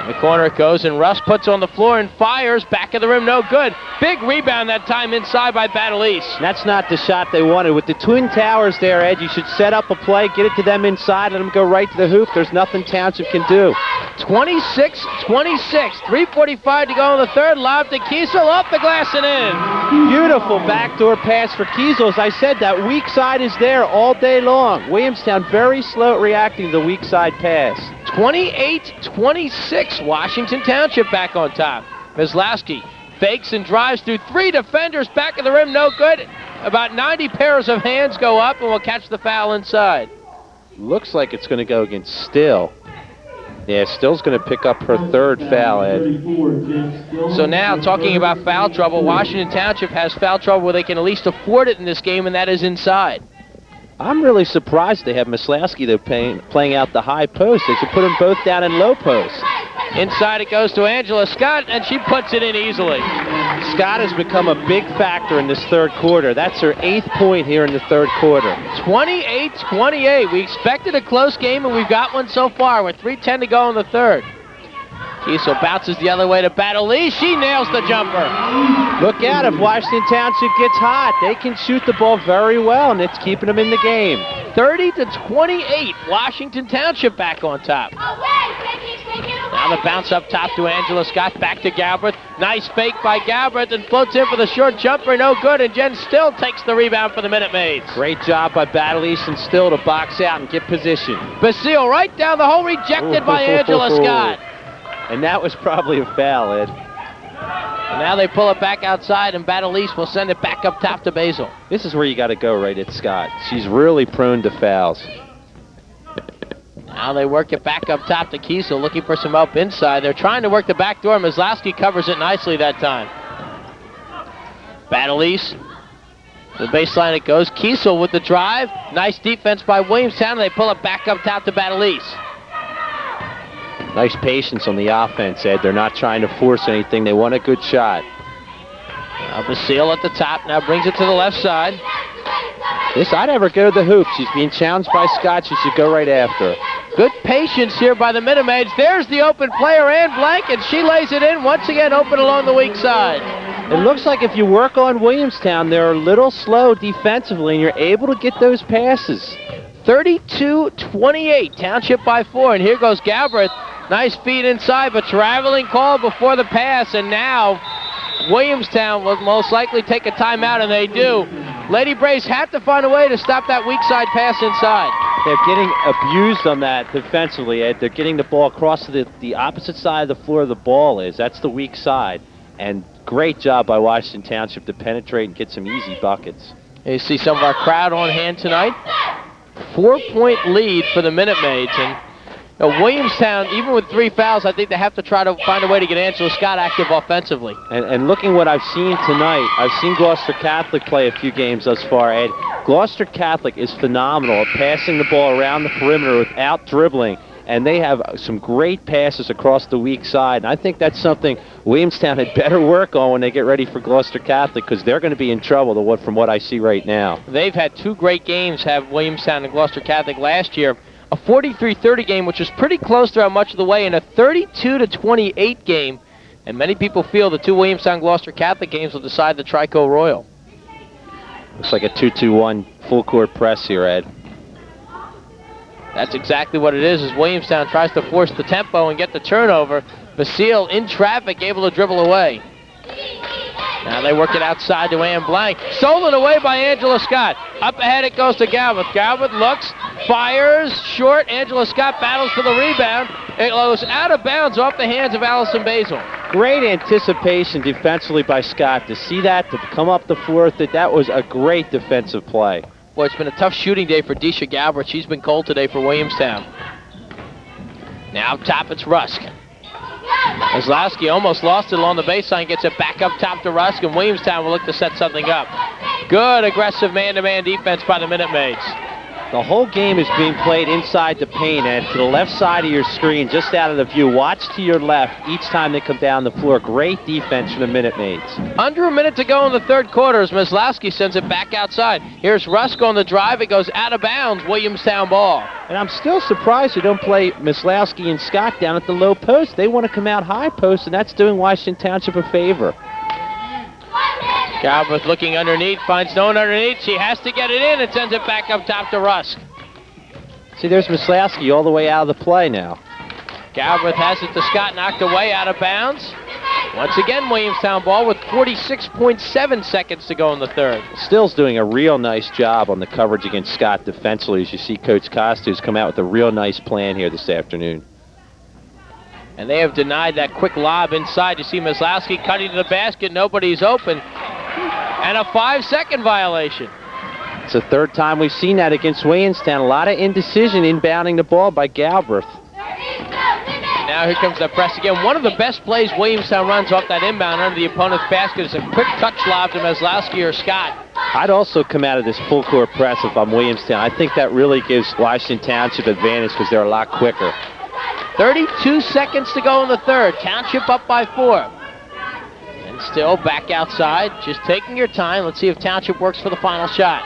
In the corner it goes, and Russ puts on the floor and fires. Back of the rim, no good. Big rebound that time inside by Badalise. That's not the shot they wanted. With the Twin Towers there, Ed, you should set up a play, get it to them inside, let them go right to the hoop. There's nothing Township can do. 26-26, 3:45 to go in the 3rd. Lob to Kiesel, off the glass and in. Beautiful backdoor pass for Kiesel. As I said, that weak side is there all day long. Williamstown very slow at reacting to the weak side pass. 28-26, Washington Township back on top. Maslowski fakes and drives through 3 defenders. Back of the rim, no good. About 90 pairs of hands go up and will catch the foul inside. Looks like it's going to go against Still. Yeah, Still's going to pick up her 3rd foul, Ed. So now, talking about foul trouble, Washington Township has foul trouble where they can at least afford it in this game, and that is inside. I'm really surprised they have Maslowski, though, playing out the high post. They should put them both down in low post. Inside it goes to Angela Scott, and she puts it in easily. Scott has become a big factor in this third quarter. That's her 8th point here in the third quarter. 28-28. We expected a close game, and we've got one so far with 3:10 to go in the third. Kiesel bounces the other way to Battle-Lee. She nails the jumper. Look out, if Washington Township gets hot, they can shoot the ball very well, and it's keeping them in the game. 30-28. Washington Township back on top. Now the bounce up top to Angela Scott, back to Galbraith. Nice fake by Galbraith, and floats in for the short jumper, no good, and Jen Still takes the rebound for the Minute Maids. Great job by Battle-East and Still to box out and get position. Basile right down the hole, rejected by Angela Scott. And that was probably a foul, Ed. And now they pull it back outside, and Battle-East will send it back up top to Basil. This is where you got to go right at Scott. She's really prone to fouls. Now they work it back up top to Kiesel, looking for some help inside. They're trying to work the back door. Maslowski covers it nicely that time. Battle-East. The baseline it goes. Kiesel with the drive. Nice defense by Williamstown, and they pull it back up top to Battle-East. Nice patience on the offense, Ed. They're not trying to force anything. They want a good shot. Now Basile at the top. Now brings it to the left side. I'd never go to the hoop. She's being challenged by Scott. She should go right after her. Good patience here by the Minute Maids. There's the open player, Ann Blank, and she lays it in. Once again, open along the weak side. It looks like if you work on Williamstown, they're a little slow defensively, and you're able to get those passes. 32-28, Township by 4, and here goes Galbraith. Nice feed inside, but traveling call before the pass, and now Williamstown will most likely take a timeout, and they do. Lady Braves have to find a way to stop that weak side pass inside. They're getting abused on that defensively, Ed. They're getting the ball across to the opposite side of the floor the ball is. That's the weak side. And great job by Washington Township to penetrate and get some easy buckets. You see some of our crowd on hand tonight. 4-point lead for the Minute Maids, and Williamstown, even with 3 fouls, I think they have to try to find a way to get Angela Scott active offensively. And looking what I've seen tonight, I've seen Gloucester Catholic play a few games thus far, Ed. Gloucester Catholic is phenomenal at passing the ball around the perimeter without dribbling, and they have some great passes across the weak side. And I think that's something Williamstown had better work on when they get ready for Gloucester Catholic, because they're going to be in trouble from what I see right now. They've had 2 great games, have Williamstown and Gloucester Catholic last year. A 43-30 game, which was pretty close throughout much of the way, and a 32-28 game. And many people feel the 2 Williamstown-Gloucester Catholic games will decide the Trico Royal. Looks like a 2-2-1 full-court press here, Ed. That's exactly what it is, as Williamstown tries to force the tempo and get the turnover. Basile in traffic, able to dribble away. Now they work it outside to Ann Blank. Stolen away by Angela Scott. Up ahead it goes to Galbraith. Galbraith looks, fires, short. Angela Scott battles for the rebound. It goes out of bounds off the hands of Allison Basil. Great anticipation defensively by Scott. To see that, to come up the floor, that was a great defensive play. Boy, it's been a tough shooting day for Deisha Galbraith. She's been cold today for Williamstown. Now up top, it's Rusk. Maslowski almost lost it along the baseline, gets it back up top to Rusk, and Williamstown will look to set something up. Good aggressive man-to-man defense by the Minute Maids. The whole game is being played inside the paint, and to the left side of your screen, just out of the view. Watch to your left each time they come down the floor. Great defense from the Minute Maids. Under a minute to go in the third quarter as Maslowski sends it back outside. Here's Rusk on the drive. It goes out of bounds. Williamstown ball. And I'm still surprised you don't play Maslowski and Scott down at the low post. They want to come out high post, and that's doing Washington Township a favor. Galbraith looking underneath, finds no one underneath. She has to get it in and sends it back up top to Rusk. See, there's Maslowski all the way out of the play now. Galbraith has it to Scott, knocked away out of bounds. Once again, Williamstown ball with 46.7 seconds to go in the third. Still's doing a real nice job on the coverage against Scott defensively, as you see Coach Costas come out with a real nice plan here this afternoon. And they have denied that quick lob inside. You see Maslowski cutting to the basket. Nobody's open. And a 5-second violation. It's the third time we've seen that against Williamstown. A lot of indecision inbounding the ball by Galbraith. Now here comes the press again. One of the best plays Williamstown runs off that inbound under the opponent's basket is a quick touch lob to Maslowski or Scott. I'd also come out of this full court press if I'm Williamstown. I think that really gives Washington Township advantage because they're a lot quicker. 32 seconds to go in the third. Township up by 4. And still back outside, just taking your time. Let's see if Township works for the final shot.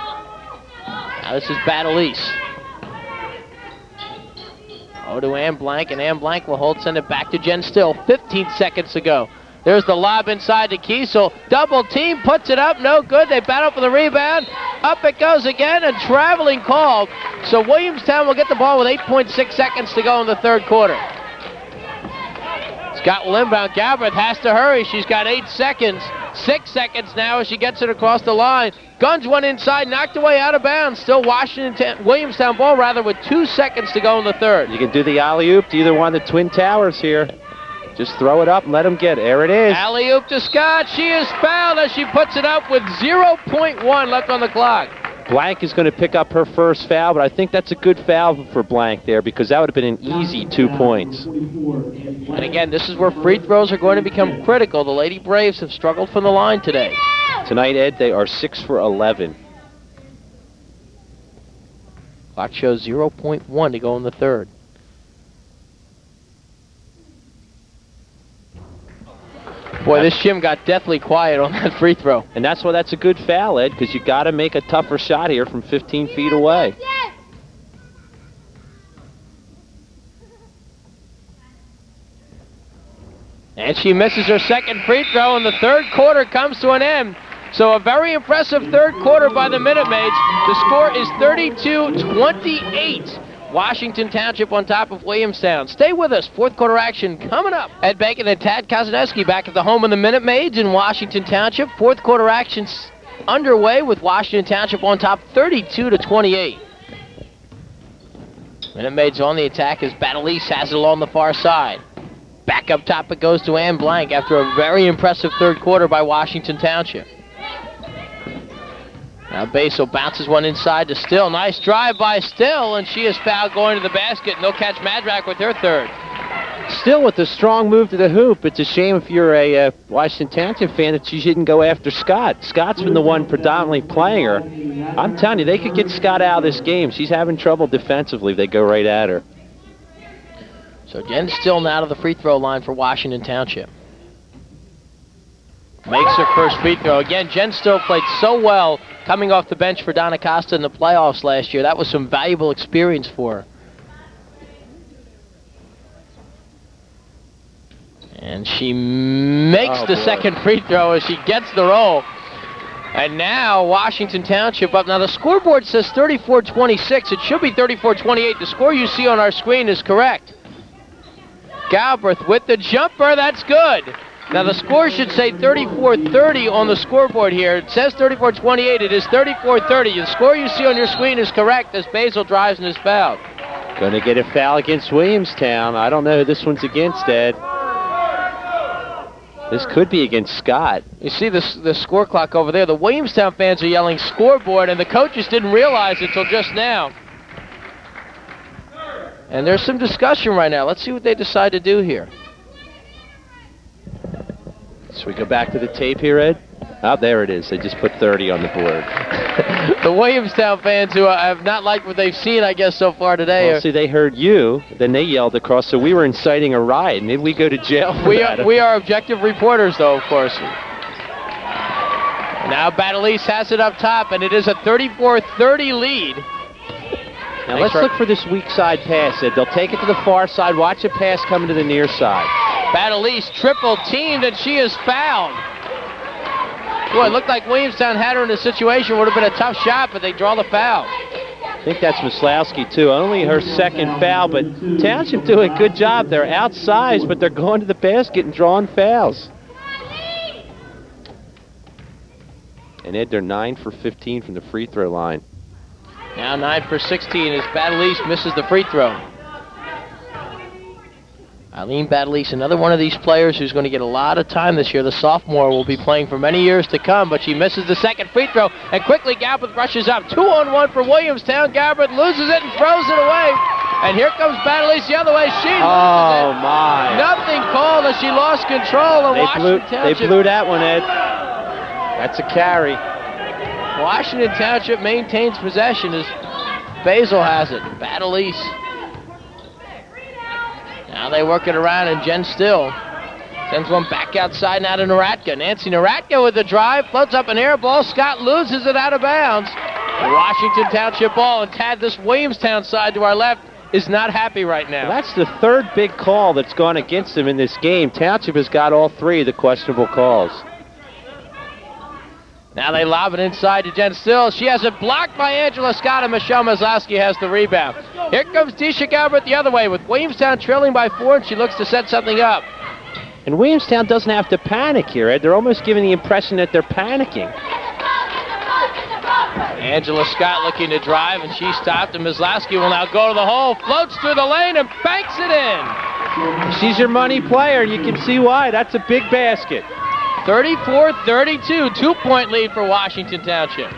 Now this is Battalise. Oh, to Ann Blank, and Ann Blank will hold, send it back to Jen Still. 15 seconds to go. There's the lob inside to Kiesel. Double team, puts it up, no good. They battle for the rebound. Up it goes again, and traveling called. So Williamstown will get the ball with 8.6 seconds to go in the third quarter. Scott will inbound. Galbraith has to hurry. She's got 8 seconds. 6 seconds now as she gets it across the line. Guns one inside, knocked away out of bounds. Still Williamstown ball with 2 seconds to go in the third. You can do the alley-oop to either one of the Twin Towers here. Just throw it up and let them get it. There it is. Alley-oop to Scott. She is fouled as she puts it up with 0.1 left on the clock. Blank is going to pick up her first foul, but I think that's a good foul for Blank there because that would have been an easy 2 points. And again, this is where free throws are going to become critical. The Lady Braves have struggled from the line today. Tonight, Ed, they are 6 for 11. Clock shows 0.1 to go in the third. Boy, this Shim got deathly quiet on that free throw. And that's why that's a good foul, Ed, because you got to make a tougher shot here from 15 feet away. And she misses her second free throw, and the third quarter comes to an end. So a very impressive third quarter by the Minute Maids. The score is 32-28. Washington Township on top of Williamstown. Stay with us. Fourth quarter action coming up. Ed Bacon and Tad Kozaneski back at the home of the Minute Maids in Washington Township. Fourth quarter action underway with Washington Township on top 32-28. Minute Maids on the attack as Battalise has it along the far side. Back up top it goes to Ann Blank after a very impressive third quarter by Washington Township. Now Basil bounces one inside to Still. Nice drive by Still, and she is fouled going to the basket. And they'll catch Madrak with her third. Still with a strong move to the hoop. It's a shame if you're a Washington Township fan that she didn't go after Scott. Scott's been the one predominantly playing her. I'm telling you, they could get Scott out of this game. She's having trouble defensively if they go right at her. So Jen Still now to the free throw line for Washington Township. Makes her first free throw. Again, Jen Still played so well coming off the bench for Donna Costa in the playoffs last year. That was some valuable experience for her. And she makes the second free throw as she gets the roll. And now Washington Township up. Now the scoreboard says 34-26. It should be 34-28. The score you see on our screen is correct. Galbraith with the jumper. That's good. Now the score should say 34-30 on the scoreboard here. It says 34-28. It is 34-30. The score you see on your screen is correct as Basil drives and is fouled. Going to get a foul against Williamstown. I don't know who this one's against, Ed. This could be against Scott. You see the score clock over there. The Williamstown fans are yelling scoreboard, and the coaches didn't realize it until just now. And there's some discussion right now. Let's see what they decide to do here. So we go back to the tape here, Ed? Oh, there it is. They just put 30 on the board. The Williamstown fans who have not liked what they've seen, I guess, so far today. Well, see, they heard you, then they yelled across, so we were inciting a riot. Maybe we go to jail for that. We are objective reporters, though, of course. Now Battalise has it up top, and it is a 34-30 lead. Now let's look for this weak side pass, Ed. They'll take it to the far side. Watch a pass coming to the near side. Battalise triple teamed, and she is fouled. Boy, it looked like Williamstown had her in a situation. Would have been a tough shot, but they draw the foul. I think that's Maslowski, too. Only her second foul, but Township doing a good job. They're outsized, but they're going to the basket and drawing fouls. And Ed, they're 9 for 15 from the free throw line. Now 9 for 16 as Battalise misses the free throw. Eileen Battalise, another one of these players who's going to get a lot of time this year. The sophomore will be playing for many years to come, but she misses the second free throw, and quickly Galbraith rushes up. 2-on-1 for Williamstown. Galbraith loses it and throws it away. And here comes Battalise the other way. She loses it. My. Nothing called as she lost control. They blew that one, Ed. That's a carry. Washington Township maintains possession as Basil has it. Battalise. Now they work it around, and Jen Still sends one back outside now to Naratka. Nancy Naratka with the drive, floats up an air ball. Scott loses it out of bounds. Washington Township ball, and Tad, this Williamstown side to our left, is not happy right now. Well, that's the third big call that's gone against them in this game. Township has got all three of the questionable calls. Now they lob it inside to Jen Still. She has it blocked by Angela Scott, and Michelle Maslowski has the rebound. Here comes Tisha Galbraith the other way with Williamstown trailing by 4, and she looks to set something up. And Williamstown doesn't have to panic here, Ed. They're almost giving the impression that they're panicking. Angela Scott looking to drive, and she stopped, and Maslowski will now go to the hole, floats through the lane, and banks it in. She's your money player, and you can see why. That's a big basket. 34-32, 2-point lead for Washington Township.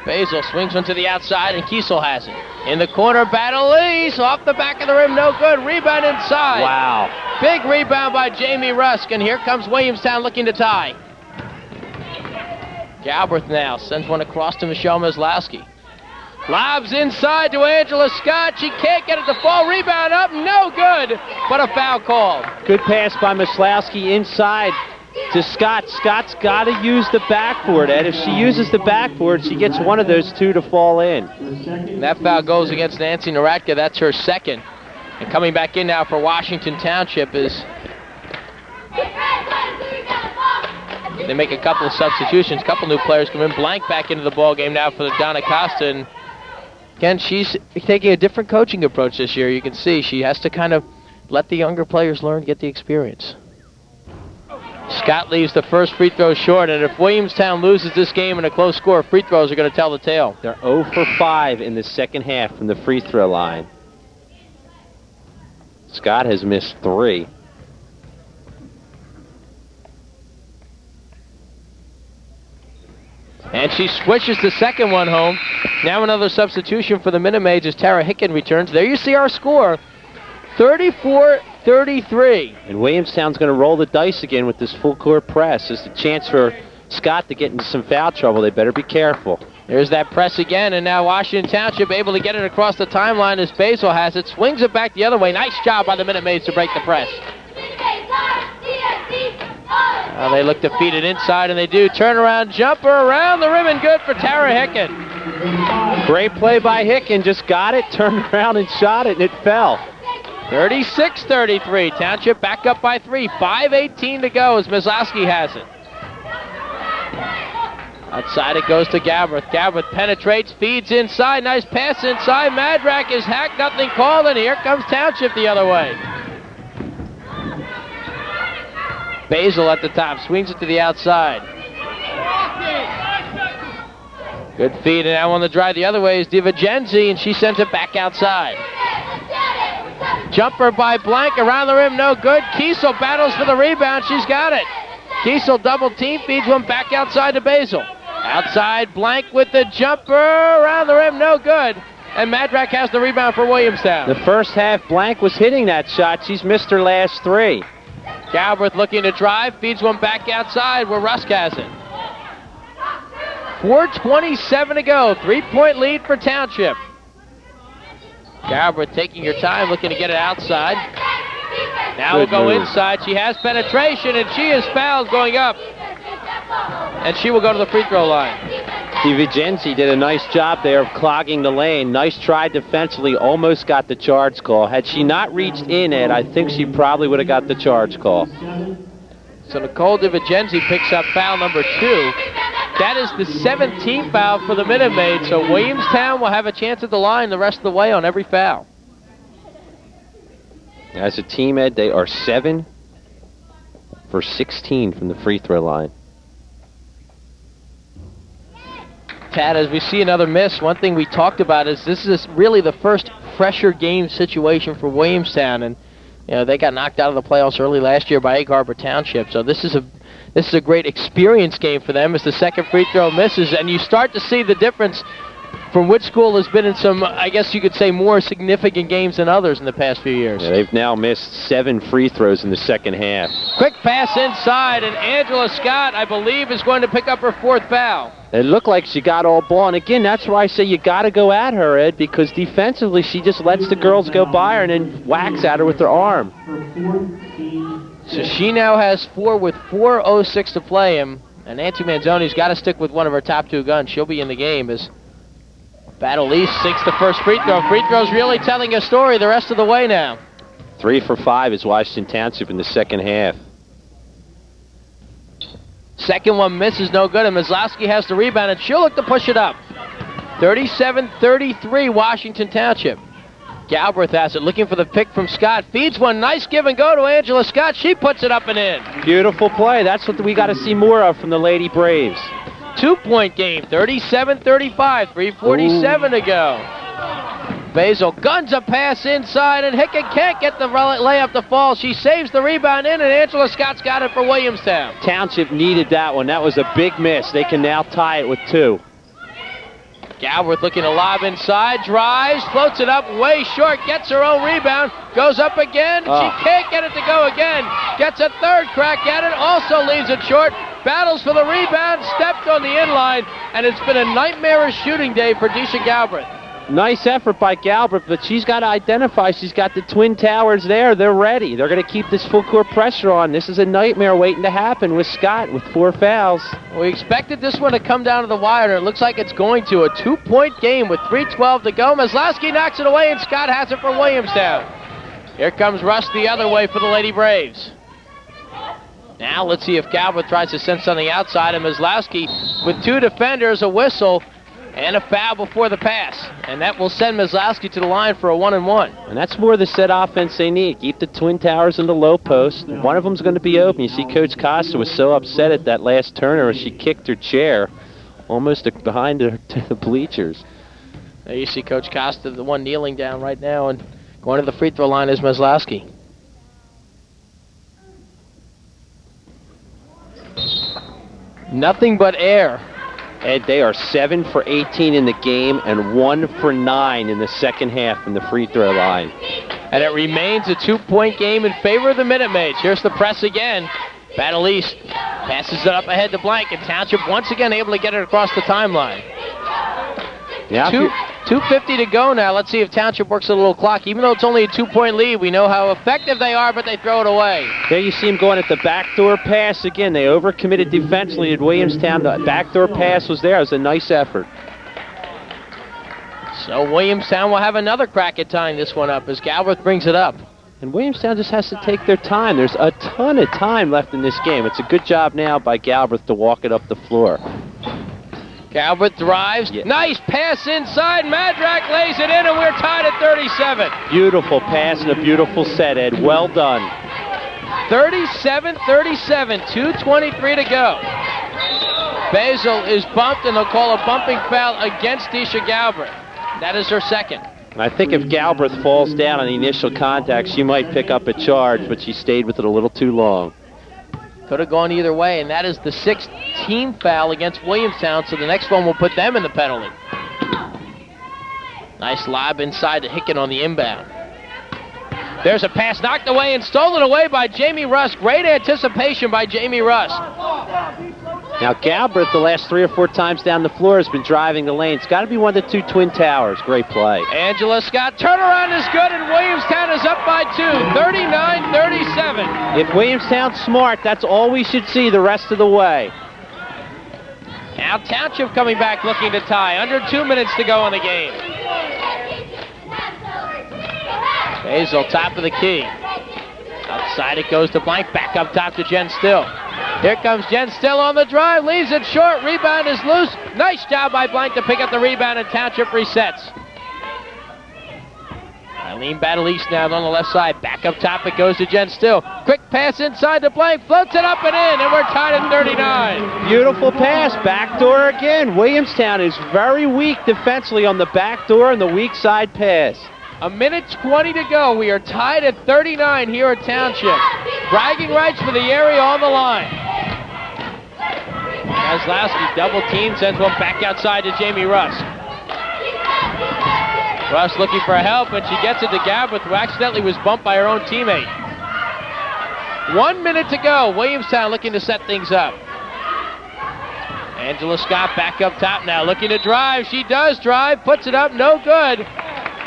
Basil swings one to the outside, and Kiesel has it. In the corner, Battle-Lease, off the back of the rim, no good. Rebound inside. Wow. Big rebound by Jamie Rusk, and here comes Williamstown looking to tie. Galbraith now sends one across to Michelle Maslowski. Lobs inside to Angela Scott. She can't get it to fall. Rebound up, no good, but a foul called. Good pass by Maslowski inside to Scott. Scott's got to use the backboard, Ed. If she uses the backboard, she gets one of those two to fall in. And that foul goes against Nancy Naratka. That's her second. And coming back in now for Washington Township is... They make a couple of substitutions. A couple new players come in. Blank back into the ball game now for the Donna Costa. And again, she's taking a different coaching approach this year. You can see she has to kind of let the younger players learn, get the experience. Scott leaves the first free throw short, and if Williamstown loses this game in a close score, free throws are going to tell the tale. They're 0 for 5 in the second half from the free throw line. Scott has missed 3. And she swishes the second one home. Now another substitution for the Minute Maids as Tara Hicken returns. There you see our score, 34-33. And Williamstown's going to roll the dice again with this full court press. It's a chance for Scott to get into some foul trouble. They better be careful. There's that press again, and now Washington Township able to get it across the timeline as Basil has it. Swings it back the other way. Nice job by the Minute Maids to break the press. They look to feed it inside, and they do. Turnaround jumper around the rim, and good for Tara Hicken. Great play by Hicken. Just got it, turned around, and shot it, and it fell. 36-33. Township back up by 3. 5:18 to go as Maslowski has it. Outside it goes to Galbraith. Galbraith penetrates, feeds inside. Nice pass inside. Madrak is hacked, nothing called, and here comes Township the other way. Basil at the top, swings it to the outside. Good feed, and now on the drive the other way is DiVincenzi, and she sends it back outside. Jumper by Blank, around the rim, no good. Kiesel battles for the rebound, she's got it. Kiesel double team, feeds one back outside to Basil. Outside, Blank with the jumper, around the rim, no good. And Madrak has the rebound for Williamstown. The first half, Blank was hitting that shot. She's missed her last 3. Galbraith looking to drive, feeds one back outside where Rusk has it. 4:27 to go, 3-point lead for Township. Galbraith taking her time, looking to get it outside. Now we'll go inside. She has penetration, and she is fouled going up. And she will go to the free throw line. DiVincenzi did a nice job there of clogging the lane. Nice try defensively, almost got the charge call. Had she not reached in, Ed, I think she probably would have got the charge call. So Nicole DiVincenzi picks up foul number 2. That is the 17th foul for the Minute Maids, so Williamstown will have a chance at the line the rest of the way on every foul. As a team, Ed, they are 7 for 16 from the free throw line. Tad, as we see another miss, one thing we talked about is this is really the first pressure game situation for Williamstown, and you know they got knocked out of the playoffs early last year by Egg Harbor Township. So this is a great experience game for them as the second free throw misses, and you start to see the difference from which school has been in some, I guess you could say, more significant games than others in the past few years. Yeah, they've now missed 7 free throws in the second half. Quick pass inside, and Angela Scott, I believe, is going to pick up her 4th foul. It looked like she got all ball, and again, that's why I say you got to go at her, Ed, because defensively she just lets the girls go by her and then whacks at her with her arm. So she now has 4 with 4:06 to play him, and Nancy Manzoni's got to stick with one of her top 2 guns. She'll be in the game as Battle East sinks the first free throw. Free throw's really telling a story the rest of the way now. 3 for 5 is Washington Township in the second half. Second one misses, no good, and Maslowski has the rebound, and she'll look to push it up. 37-33, Washington Township. Galbraith has it, looking for the pick from Scott. Feeds one, nice give and go to Angela Scott. She puts it up and in. Beautiful play. That's what we got to see more of from the Lady Braves. 2-point game, 37-35, 3:47 to go. Basil guns a pass inside, and Hicken can't get the layup to fall. She saves the rebound in, and Angela Scott's got it for Williamstown. Township needed that one. That was a big miss. They can now tie it with 2. Galbraith looking to lob inside, drives, floats it up way short, gets her own rebound, goes up again. She can't get it to go again. Gets a 3rd crack at it, also leaves it short. Battles for the rebound, stepped on the inline, and it's been a nightmarish shooting day for Deisha Galbraith. Nice effort by Galbraith, but she's got to identify. She's got the Twin Towers there. They're ready. They're going to keep this full court pressure on. This is a nightmare waiting to happen with Scott with 4 fouls. We expected this one to come down to the wire, and it looks like it's going to. A 2-point game with 3:12 to go. Maslowski knocks it away, and Scott has it for Williamstown. Here comes Russ the other way for the Lady Braves. Now let's see if Galbraith tries to send something outside, and Maslowski with 2 defenders, a whistle, and a foul before the pass. And that will send Maslowski to the line for a 1-and-1. And that's more the set offense they need. Keep the Twin Towers in the low post. One of them's going to be open. You see Coach Costa was so upset at that last turner as she kicked her chair almost behind the bleachers. There you see Coach Costa, the one kneeling down right now, and going to the free throw line is Maslowski. Nothing but air. Ed, they are 7 for 18 in the game and 1 for 9 in the second half from the free throw line. And it remains a 2-point game in favor of the Minute Maids. Here's the press again. Battle East passes it up ahead to Blank, and Township once again able to get it across the timeline. Now 2:50 to go now. Let's see if Township works a little clock. Even though it's only a 2-point lead, we know how effective they are, but they throw it away. There you see them going at the backdoor pass again. They overcommitted defensively at Williamstown. The backdoor pass was there. It was a nice effort. So Williamstown will have another crack at tying this one up as Galbraith brings it up. And Williamstown just has to take their time. There's a ton of time left in this game. It's a good job now by Galbraith to walk it up the floor. Galbraith drives. Yeah. Nice pass inside. Madrak lays it in, and we're tied at 37. Beautiful pass and a beautiful set, Ed. Well done. 37-37, 2:23 to go. Basil is bumped, and they'll call a bumping foul against Deisha Galbraith. That is her second. I think if Galbraith falls down on the initial contact, she might pick up a charge, but she stayed with it a little too long. Could have gone either way, and that is the 6th team foul against Williamstown, so the next one will put them in the penalty. Nice lob inside to Hicken on the inbound. There's a pass knocked away and stolen away by Jamie Russ. Great anticipation by Jamie Russ. Now Galbraith, the last 3 or 4 times down the floor, has been driving the lane. It's got to be one of the 2 Twin Towers. Great play. Angela Scott, turnaround is good, and Williamstown is up by 2, 39-37. If Williamstown's smart, that's all we should see the rest of the way. Now Township coming back looking to tie. Under 2 minutes to go in the game. Basil, top of the key. Outside it goes to Blank, back up top to Jen Still. Here comes Jen Still on the drive, leaves it short, rebound is loose. Nice job by Blank to pick up the rebound, and Township resets. Eileen Battle East now on the left side, back up top it goes to Jen Still. Quick pass inside to Blank, floats it up and in, and we're tied at 39. Beautiful pass, backdoor again. Williamstown is very weak defensively on the backdoor and the weak side pass. 1:20 to go. We are tied at 39 here at Township. Bragging rights for the area on the line. Maslowski double team, sends one back outside to Jamie Russ. Russ looking for help, and she gets it to Gabrith, who accidentally was bumped by her own teammate. 1 minute to go. Williamstown looking to set things up. Angela Scott back up top now, looking to drive. She does drive, puts it up, no good.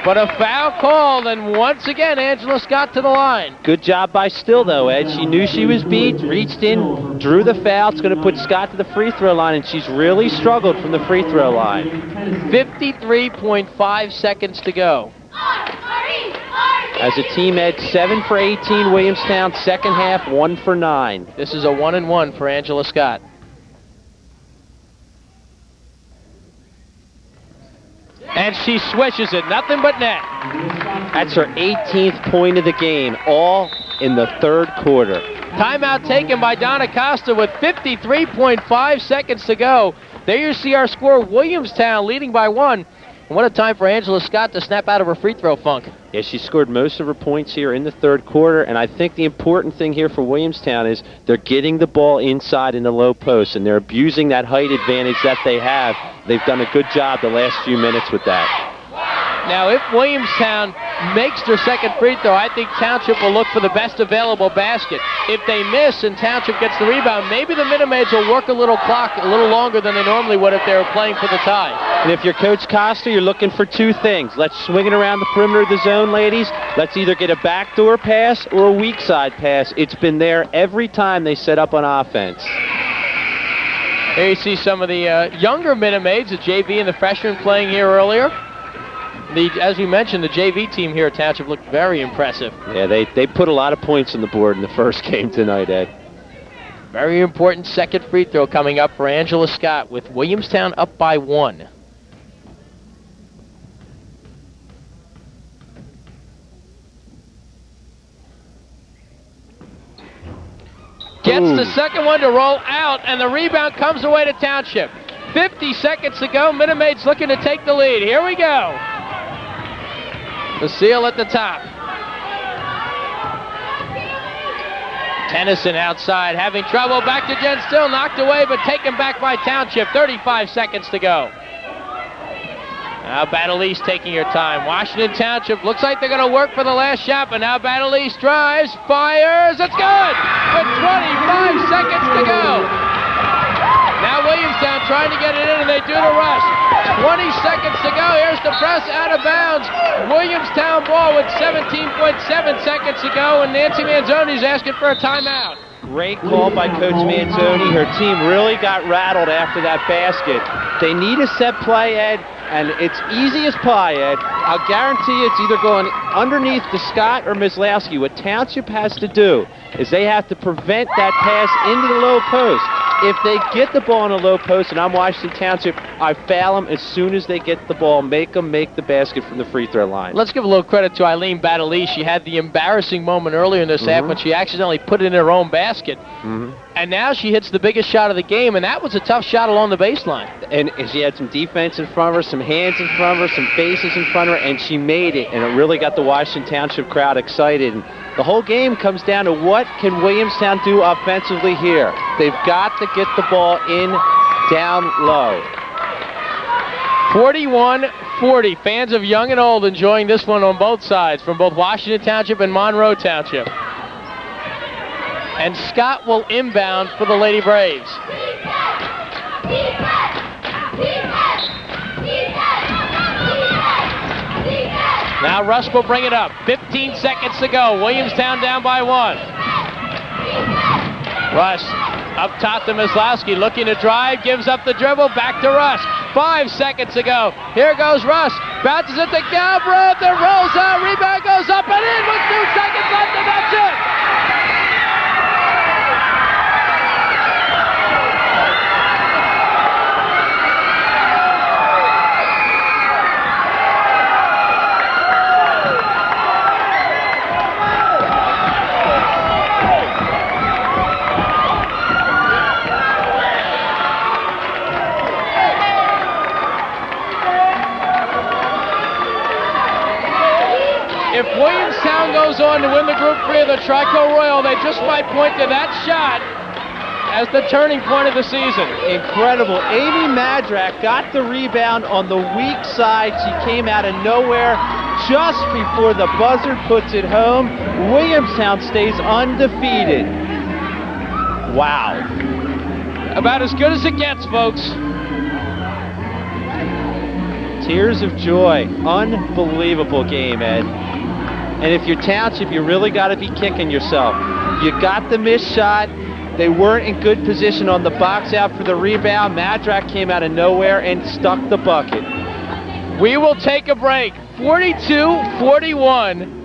But a foul call, and once again, Angela Scott to the line. Good job by Still, though, Ed. She knew she was beat, reached in, drew the foul. It's going to put Scott to the free throw line, and she's really struggled from the free throw line. 53.5 seconds to go. As a team, Ed, 7 for 18, Williamstown. Second half, 1 for 9. This is a 1-and-1 for Angela Scott. And she swishes it, nothing but net. That's her 18th point of the game, all in the third quarter. Timeout taken by Donna Costa with 53.5 seconds to go. There you see our score, Williamstown leading by 1. And what a time for Angela Scott to snap out of her free throw funk. Yeah, she scored most of her points here in the third quarter, and I think the important thing here for Williamstown is they're getting the ball inside in the low post, and they're abusing that height advantage that they have. They've done a good job the last few minutes with that. Now, if Williamstown makes their second free throw, I think Township will look for the best available basket. If they miss and Township gets the rebound, maybe the Minimaids will work a little clock a little longer than they normally would if they were playing for the tie. And if you're Coach Costa, you're looking for two things. Let's swing it around the perimeter of the zone, ladies. Let's either get a backdoor pass or a weak side pass. It's been there every time they set up on offense. Here you see some of the younger Minimaids, the JV and the freshmen playing here earlier. As we mentioned, the JV team here at Township looked very impressive. Yeah, they put a lot of points on the board in the first game tonight, Ed. Very important second free throw coming up for Angela Scott with Williamstown up by 1. Gets the second one to roll out, and the rebound comes away to Township. 50 seconds to go. Minimaids looking to take the lead. Here we go. The seal at the top. Tennyson outside, having trouble. Back to Jen Still, knocked away, but taken back by Township. 35 seconds to go. Now Battle East taking your time. Washington Township looks like they're going to work for the last shot, but now Battle East drives, fires, it's good! With 25 seconds to go. Now Williamstown trying to get it in, and they do the rush. 20 seconds to go. Here's the press out of bounds. Williamstown ball with 17.7 seconds to go, and Nancy Manzoni's asking for a timeout. Great call by Coach Manzoni. Her team really got rattled after that basket. They need a set play, Ed, and it's easy as pie, Ed. I'll guarantee you it's either going underneath to Scott or Mislowski. What Township has to do is they have to prevent that pass into the low post. If they get the ball in a low post, and I'm Washington Township, I foul them as soon as they get the ball. Make them make the basket from the free throw line. Let's give a little credit to Eileen Battle. She had the embarrassing moment earlier in this half when she accidentally put it in her own basket. And now she hits the biggest shot of the game, and that was a tough shot along the baseline. And she had some defense in front of her, some hands in front of her, some faces in front of her, and she made it, and it really got the Washington Township crowd excited. And the whole game comes down to what can Williamstown do offensively here. They've got to get the ball in down low. 41-40. Fans of young and old enjoying this one on both sides, from both Washington Township and Monroe Township. And Scott will inbound for the Lady Braves. Now Russ will bring it up. 15 seconds to go. Williamstown down by 1. Russ up top to Mislowski, looking to drive, gives up the dribble, back to Russ. 5 seconds to go. Here goes Russ. Bounces it to Galbraith. It rolls out. Rebound goes up and in with 2 seconds left, and that's it. If Williamstown goes on to win the Group 3 of the Trico Royal, they just might point to that shot as the turning point of the season. Incredible. Amy Madrak got the rebound on the weak side. She came out of nowhere just before the buzzer puts it home. Williamstown stays undefeated. Wow. About as good as it gets, folks. Tears of joy. Unbelievable game, Ed. And if you're Township, you really got to be kicking yourself. You got the missed shot. They weren't in good position on the box out for the rebound. Madrak came out of nowhere and stuck the bucket. We will take a break. 42-41.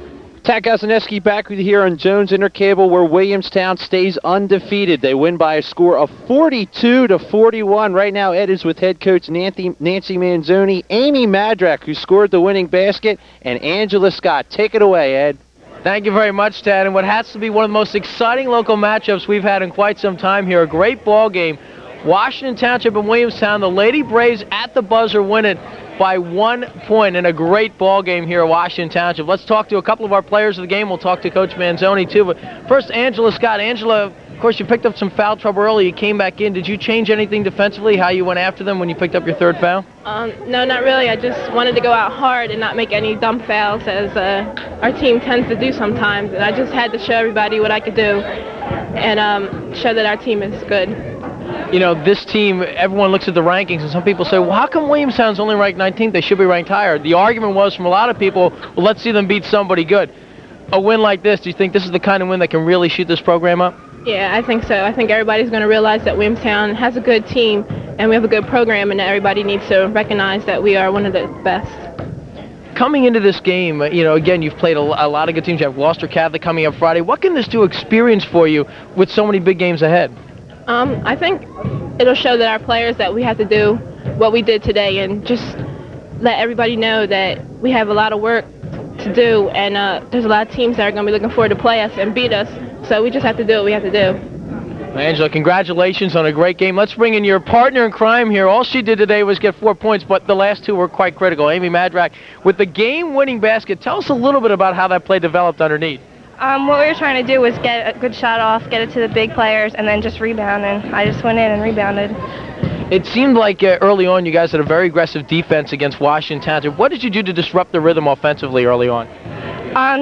Tad Gosneski back with you here on Jones Intercable, where Williamstown stays undefeated. They win by a score of 42-41. Right now, Ed is with head coach Nancy Manzoni, Amy Madrak, who scored the winning basket, and Angela Scott. Take it away, Ed. Thank you very much, Tad. And what has to be one of the most exciting local matchups we've had in quite some time here. A great ball game. Washington Township and Williamstown. The Lady Braves at the buzzer win it by 1 point in a great ball game here at Washington Township. Let's talk to a couple of our players of the game. We'll talk to Coach Manzoni too. But first, Angela Scott. Angela, of course, you picked up some foul trouble early. You came back in. Did you change anything defensively, how you went after them when you picked up your third foul? No, not really. I just wanted to go out hard and not make any dumb fouls, as our team tends to do sometimes. And I just had to show everybody what I could do and show that our team is good. You know, this team, everyone looks at the rankings, and some people say, well, how come Williamstown's only ranked 19th? They should be ranked higher. The argument was from a lot of people, well, let's see them beat somebody good. A win like this, do you think this is the kind of win that can really shoot this program up? Yeah, I think so. I think everybody's going to realize that Williamstown has a good team, and we have a good program, and that everybody needs to recognize that we are one of the best. Coming into this game, you know, again, you've played a lot of good teams. You have Gloucester Catholic coming up Friday. What can this do experience for you with so many big games ahead? I think it'll show that our players that we have to do what we did today and just let everybody know that we have a lot of work to do, and there's a lot of teams that are going to be looking forward to play us and beat us, so we just have to do what we have to do. Angela, congratulations on a great game. Let's bring in your partner in crime here. All she did today was get 4 points, but the last two were quite critical. Amy Madrak with the game-winning basket. Tell us a little bit about how that play developed underneath. What we were trying to do was get a good shot off, get it to the big players, and then just rebound, and I just went in and rebounded. It seemed like early on you guys had a very aggressive defense against Washington Township. What did you do to disrupt the rhythm offensively early on?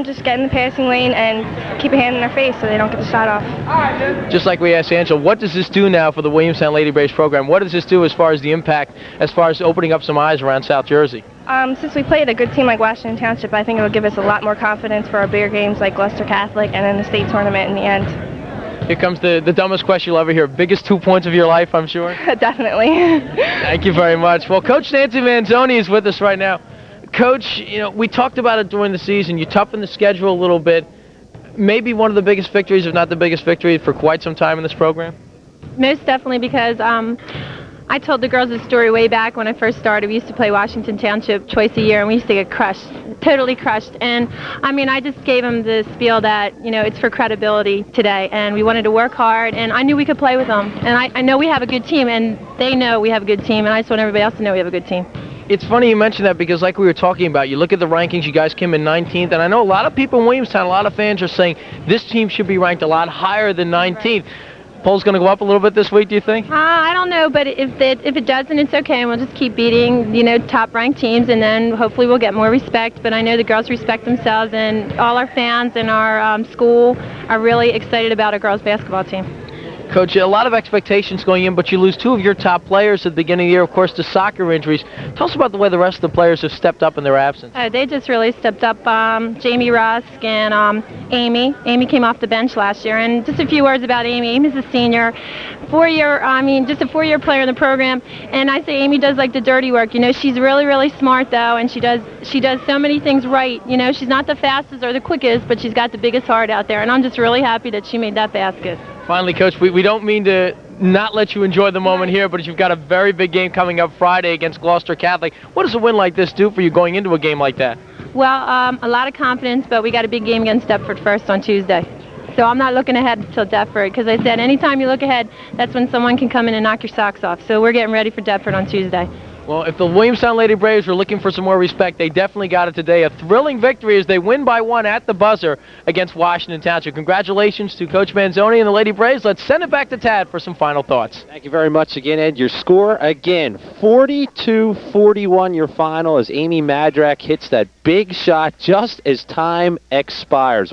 Just get in the passing lane and keep a hand in their face so they don't get the shot off. Just like we asked Angela, what does this do now for the Williamstown Lady Braves program? What does this do as far as the impact, as far as opening up some eyes around South Jersey? Since we played a good team like Washington Township, I think it will give us a lot more confidence for our bigger games like Gloucester Catholic and then the state tournament in the end. Here comes the dumbest question you'll ever hear. Biggest 2 points of your life, I'm sure? Definitely. Thank you very much. Well, Coach Nancy Manzoni is with us right now. Coach, you know, we talked about it during the season. You toughened the schedule a little bit. Maybe one of the biggest victories, if not the biggest victory, for quite some time in this program? Most definitely, because I told the girls this story way back when I first started. We used to play Washington Township twice a year, and we used to get crushed, totally crushed. And, I mean, I just gave them the spiel that, you know, it's for credibility today, and we wanted to work hard, and I knew we could play with them. And I know we have a good team, and they know we have a good team, and I just want everybody else to know we have a good team. It's funny you mentioned that because like we were talking about, you look at the rankings, you guys came in 19th, and I know a lot of people in Williamstown, a lot of fans are saying this team should be ranked a lot higher than 19th. Poll's going to go up a little bit this week, do you think? I don't know, but if it doesn't, it's okay, and we'll just keep beating, you know, top-ranked teams, and then hopefully we'll get more respect. But I know the girls respect themselves, and all our fans and our school are really excited about our girls' basketball team. Coach, a lot of expectations going in, but you lose two of your top players at the beginning of the year, of course, to soccer injuries. Tell us about the way the rest of the players have stepped up in their absence. They just really stepped up. Jamie Rusk and Amy. Amy came off the bench last year. And just a few words about Amy. Amy's a senior, just a four-year player in the program. And I say Amy does like the dirty work. You know, she's really, really smart, though, and she does so many things right. You know, she's not the fastest or the quickest, but she's got the biggest heart out there. And I'm just really happy that she made that basket. Finally, Coach, we don't mean to not let you enjoy the moment here, but you've got a very big game coming up Friday against Gloucester Catholic. What does a win like this do for you going into a game like that? Well, a lot of confidence, but we got a big game against Deptford first on Tuesday. So I'm not looking ahead until Deptford, because I said anytime you look ahead, that's when someone can come in and knock your socks off. So we're getting ready for Deptford on Tuesday. Well, if the Williamstown Lady Braves were looking for some more respect, they definitely got it today. A thrilling victory as they win by 1 at the buzzer against Washington Township. Congratulations to Coach Manzoni and the Lady Braves. Let's send it back to Tad for some final thoughts. Thank you very much again, Ed. Your score, again, 42-41 your final as Amy Madrak hits that big shot just as time expires.